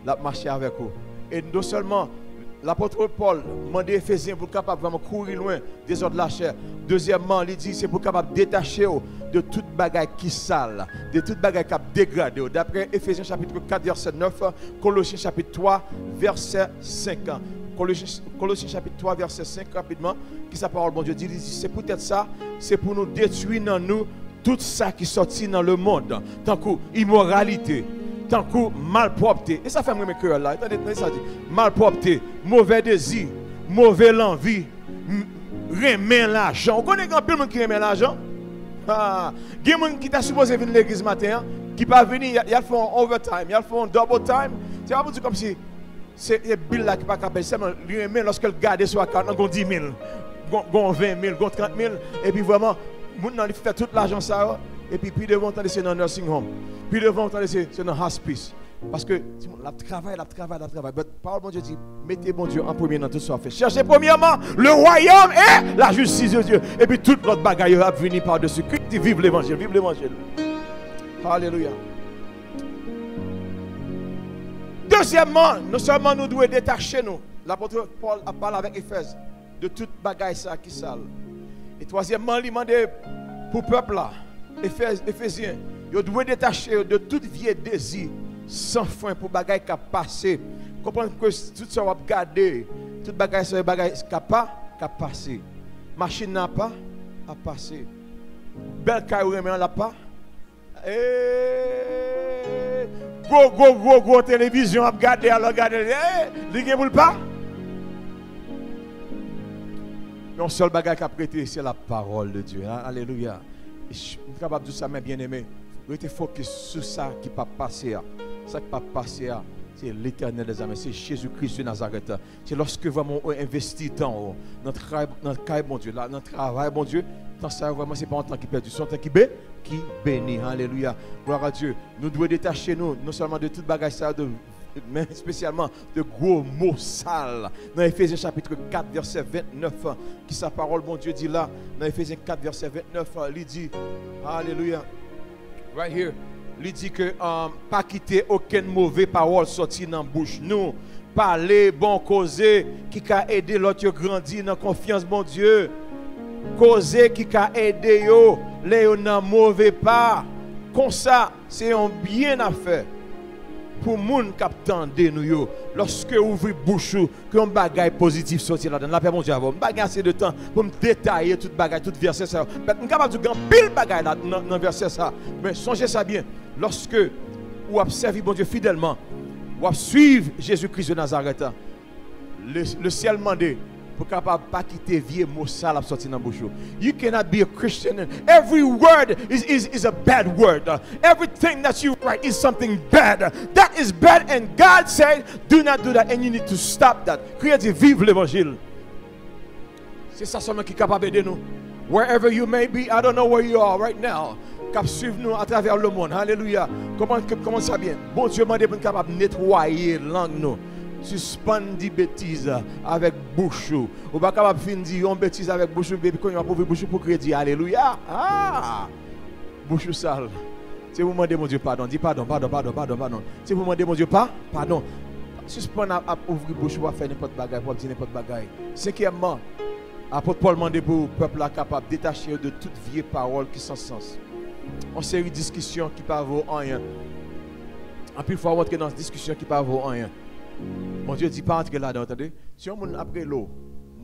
Il a marché avec vous. Et non seulement l'apôtre Paul demande aux Éphésiens pour capable vraiment courir loin des ordres de la chair. Deuxièmement, il dit c'est pour capable détacher de toute bagaille qui sale, de toute bagaille qui a dégradé. D'après Éphésiens chapitre 4 verset 9, Colossiens chapitre 3 verset 5. Colossiens chapitre 3 verset 5 rapidement, qui sa parole bon Dieu dit c'est peut-être ça, c'est pour nous détruire dans nous tout ça qui sortit dans le monde, tant que immoralité, tant que malpropreté. Et ça fait mon cœur là. Attendez, ça dit malpropreté, mauvais désir, mauvaise envie, remet l'argent. Vous connaissez un peu de monde qui remet l'argent? Ah, il y a des gens qui sont supposés venir à l'église matin, qui ne peuvent pas venir, ils font overtime, ils font double time. C'est pas pour dire comme si c'est un bill là qui pas capable. C'est lui-même lorsque le garde sur account, on a 10 000, on 20 000, on 30 000, et puis vraiment, il fait tout l'argent ça, et puis devant entendre c'est dans le nursing home, puis devant entendre c'est dans le hospice. Parce que la travail. Mais parole bon Dieu dit, mettez bon Dieu en premier dans tout ce qu'on fait. Cherchez premièrement le royaume et la justice de Dieu. Et puis toute notre bagaille va venir par-dessus. Vive l'évangile, vive l'évangile. Alléluia. Deuxièmement, non seulement nous devons détacher nous. L'apôtre Paul a parlé avec Éphèse de toute bagaille ça qui sale. Et troisièmement, il demande pour le peuple là, Éphésiens, ils doivent détacher de toute vieux désir sans fin pour bagaille qui a passé. Comprendre que tout ça va garder, toute bagaille c'est bagaille qui a passé. Machine n'a pas a passé. Belle caille n'a pas. Gros télévision à regarder alors regarder. Li gen boule pas. Un seul bagage qui a prêté, c'est la parole de Dieu. Hein? Alléluia. Je suis capable de dire ça, mes bien-aimés. Vous êtes focus sur ça qui ne peut pas passer. Ça qui ne peut pas passer, c'est l'Éternel des âmes. C'est Jésus-Christ de Nazareth. C'est lorsque vraiment on investit dans notre travail, mon Dieu, notre travail, mon Dieu. Dans ça, vraiment, ce n'est pas un temps qui perd, c'est un temps qui bénit. Alléluia. Gloire à Dieu. Nous devons détacher nous, non seulement de toute bagage, mais spécialement de gros mots sales. Dans Éphésiens chapitre 4, verset 29, qui sa parole, mon Dieu, dit là, dans Éphésiens 4, verset 29, il dit, Alléluia, right here, il dit que pas quitter aucune mauvaise parole sortie dans la bouche. Nous, parler, bon, causer, qui a aidé l'autre grandir dans confiance, mon Dieu. Causer qui a aidé yo, les dans mauvais pas. Comme ça, c'est un bien à faire. Pour les gens qui attendent nous, lorsque vous ouvrez bouche, que un bagage positif sorti là-dedans. La paix, mon Dieu, je vais assez de temps pour me détailler tout bagage, tout verset ça. Je suis capable de dire pile bagage dans le verset ça. Mais songez ça bien. Lorsque vous observez mon Dieu fidèlement, vous suivez Jésus-Christ de Nazareth, le ciel demande pour capable pas quitter vieux mots sales à sortir dans la bouche. You cannot be a Christian. Every word is a bad word. Everything that you write is something bad. That is bad, and God said, do not do that, and you need to stop that. Criez vive l'évangile. C'est ça seulement qui est capable d'aider nous. Wherever you may be, I don't know where you are right now. Cap suivre nous à travers le monde. Alléluia. Comment ça bien? Bon Dieu m'a dit pour capable nettoyer langue nous. Suspendre des bêtises avec bouche. Ou pas capable finir une bêtise avec bouche, puis quand il va pouvoir bouche pour crédit. Alléluia. Ah! Bouche sale. C'est vous demander mon Dieu pardon. Dis pardon. C'est vous demander mon Dieu pardon. Suspendre à ouvrir bouche pour faire n'importe bagaille, pour dire n'importe bagaille. Cinquièmement, apôtre Paul demande pour le peuple capable de détacher de toute vieille parole qui sans sens. En série de discussions qui ne valent rien. En plus, il faut rentrer dans une discussion qui ne valent rien. Mon Dieu dit pas entrer là-dedans, entendez? Si on a après l'eau,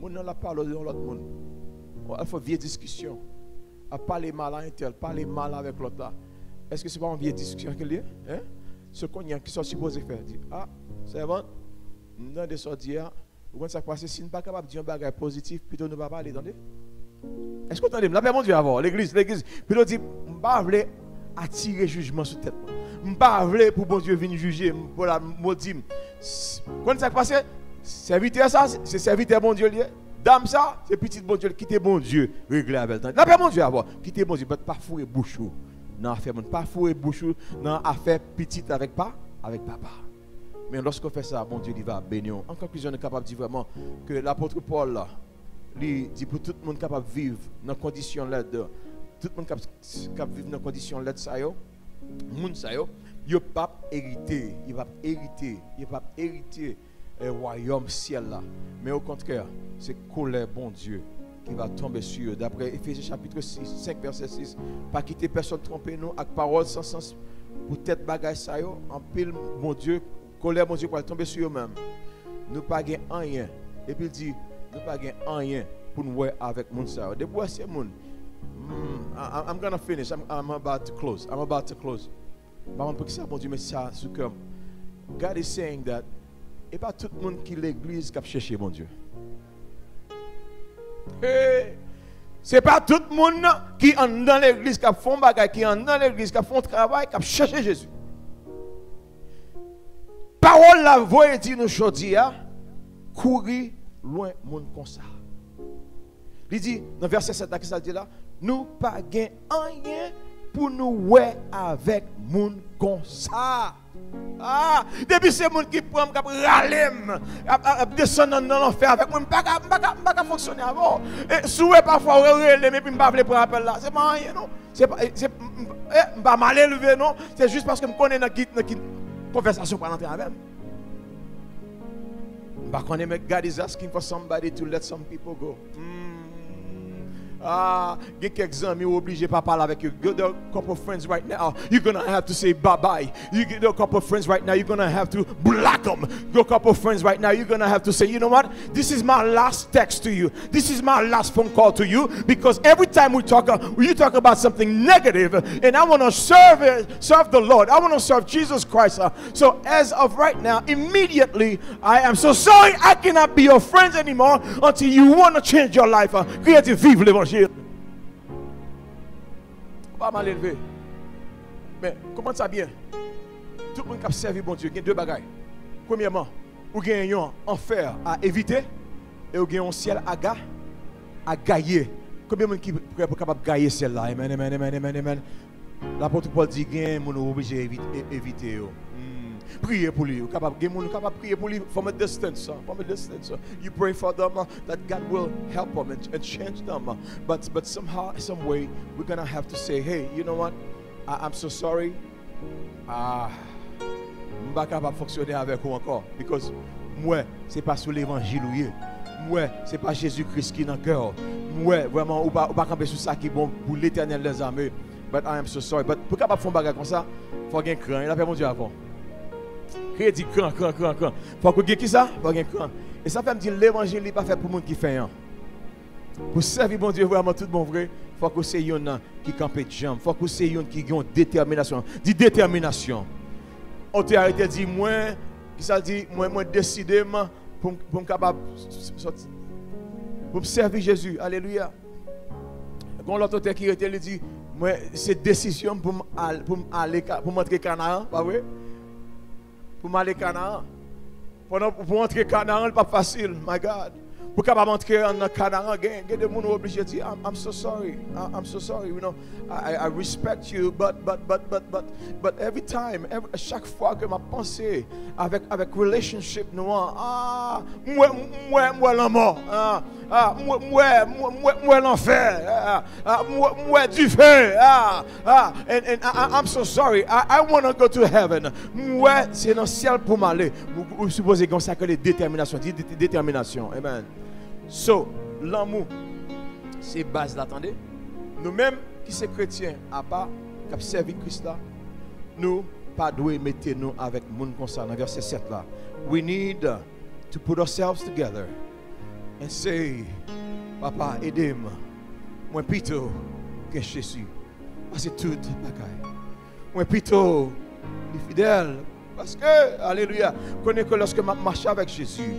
on a la parole de l'autre monde. Il faut une vieille discussion. À parler mal à un tel, parler mal avec l'autre là. Est-ce que ce n'est pas une vieille discussion qu'il y a? Hein? Ce qu'on y a qui sont supposés faire. Dit, c'est bon, nous avons des sorties. Vous voyez ça passe, si nous ne sommes pas capables de dire un bagage positif, plutôt nous ne pouvons pas aller, entendez? Est-ce que vous entendez? La paix, mon Dieu, avant, l'église. Plutôt dit, je ne pas attirer jugement sur tête. Je ne pas pour bon Dieu venir juger, pour la maudire. Quand ça passe, serviteur ça, c'est serviteur bon Dieu. Dame ça, c'est petit bon Dieu. Quittez bon Dieu, régler avec le temps. La paix, mon Dieu, avant. Quittez bon Dieu, pas fouer bouche. Non, affaire, pas fouer bouche. Non, affaire petite avec papa. Mais lorsqu'on fait ça, bon Dieu, il va bénir. En conclusion, on est capable de dire vraiment que l'apôtre Paul, là, il dit pour tout le monde capable de vivre dans des conditions l'aide. Tout le monde capable de vivre dans des conditions l'aide, ça y est. Moun sa yo, il va hériter royaume ciel là. Mais au contraire, c'est colère bon Dieu qui va tomber sur eux. D'après Éphésiens chapitre 5 verset 6, pas quitter personne tromper nous avec parole sans sens pour tête bagage ça yo, en pile mon Dieu, colère mon Dieu pour tomber sur eux-mêmes. Nous pas gain rien. Et puis il dit nous pas gain rien pour nous voir avec moun ça. De bois c'est moun. I'm going to finish. I'm about to close. I'm about to close. God is saying that et pas tout le monde qui l'église qui a cherché mon Dieu. C'est pas tout le monde qui est dans l'église qui a fait un bagage, qui est dans l'église qui a fait un travail, qui a cherché Jésus. Parole la voix dit nous aujourd'hui, courir loin monde comme ça. Il dit dans verset 7 là, qu'est-ce qu'il dit là? Nous pas gain rien pour nous ouais avec moun comme ça. Ah, depuis c'est moun qui prend cap ralem, descendre dans l'enfer avec moi, pas fonctionner avant. Et souhait parfois relé mais puis pas veut prendre appel là. C'est pas rien non. C'est pas mal élevé non, c'est juste parce que me connais dans qui conversation pour entrer avec. Pas connais mais God is asking for somebody to let some people go. Il y a quelques amis obligés pas parler avec you. You got a couple of friends right now. You're gonna have to say bye bye. You get a couple of friends right now. You're gonna have to block them. You got a couple of friends right now. You're gonna have to say, you know what? This is my last text to you. This is my last phone call to you because every time we talk, you talk about something negative, and I want to serve the Lord. I want to serve Jesus Christ. So as of right now, immediately, I am so sorry. I cannot be your friends anymore until you want to change your life. Creative, vive l'évangile. Pas mal élevé. Mais comment ça bien? Tout le monde qui a servi bon Dieu, il y a deux bagailles. Premièrement, vous avez un enfer à éviter et vous avez un ciel à gagner. Combien de monde qui est capable de gagner celle-là? Amen, amen, amen, amen, amen. L'apôtre Paul dit qu'il y a un monde obligé d'éviter. Priez pour lui. Capable de prier pour lui from a distance. From a distance. You pray for them that God will help them and change them. But somehow, some way, we're gonna have to say, hey, you know what? I'm so sorry. Je ne suis pas capable de fonctionner avec vous encore. Because moi, c'est pas sur l'évangile. Moi, c'est pas Jésus-Christ qui est dans le cœur. Moi, vraiment, ou pas camper sur ça qui est bon pour l'éternel des armées. But I am so sorry. But pour capable faire un bagage comme ça, il faut gagner cran. Il a fait mon Dieu avant. Il dit cran. Faut que qui ça? Faut gagner cran. Et ça fait me dire l'évangile n'est pas fait pour monde qui fait rien. Pour servir bon Dieu vraiment tout bon vrai, faut que c'est yon qui campe de jambe, faut que c'est yon qui a détermination. Dit détermination. On t'a arrêté dit moi, qui ça dit moi décidé pour me capable pour servir Jésus. Alléluia. Quand l'autre qui était il dit moi c'est décision pour aller pour m'entrer Canaan, pas vrai? Pour m'aller Canaan. Pour entrer Canaan, c'est pas facile, my God. Pour capable entrer en Canaan, il y a des gens obligés de dire I'm so sorry. I'm so sorry. You know, I respect you, but every time, chaque fois que ma pensée avec relationship nous moi l'amour, moi l'enfer, moi du feu, and I'm so sorry. I want to go to heaven. Moi c'est dans le ciel pour m'aller. Vous supposez qu'on s'appelle détermination. Amen. So, l'amour, c'est base d'attendre. Nous-mêmes qui sommes chrétiens, à part, qui avons servi Christ là, nous pas devons mettre nous avec le monde comme ça, dans verset 7 là. We need to put ourselves together and say, Papa, aidez-moi. Moi plutôt que Jésus. C'est tout bagaille. Moi plutôt les fidèles. Parce que, alléluia, connais que lorsque je marche avec Jésus,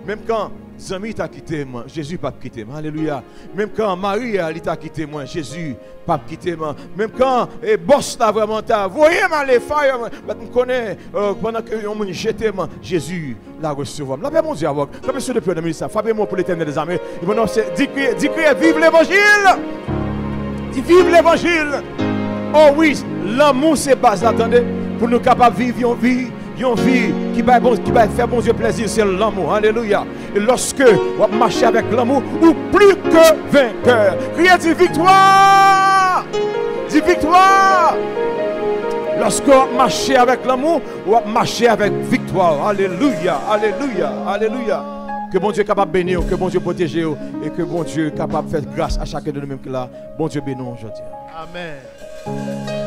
même quand Zami t'a quitté moi, Jésus pas quitté moi, alléluia. Même quand Marie t'a quitté moi, Jésus pas quitté moi. Même quand boss t'a vraiment t'a, voyez moi les fire, mais me connais pendant que on me jeté moi, Jésus l'a recevoir. La paix mon Dieu avec. Comme monsieur depuis 2005, frappez-moi pour l'éternel des armées. Il va c'est dit vive l'évangile. Dit vive l'évangile. Oh oui, l'amour c'est base, attendez, pour nous capables vivre une vie qui va faire bon Dieu plaisir, c'est l'amour. Alléluia. Et lorsque on marche avec l'amour, ou plus que vainqueur. Criez dit victoire. Dis victoire. Lorsqu'on marche avec l'amour, on marche avec victoire. Alléluia, alléluia, alléluia. Que bon Dieu est capable de bénir, que bon Dieu protège et que bon Dieu est capable de faire grâce à chacun de nous-mêmes qui là. Bon Dieu bénisse aujourd'hui. Amen.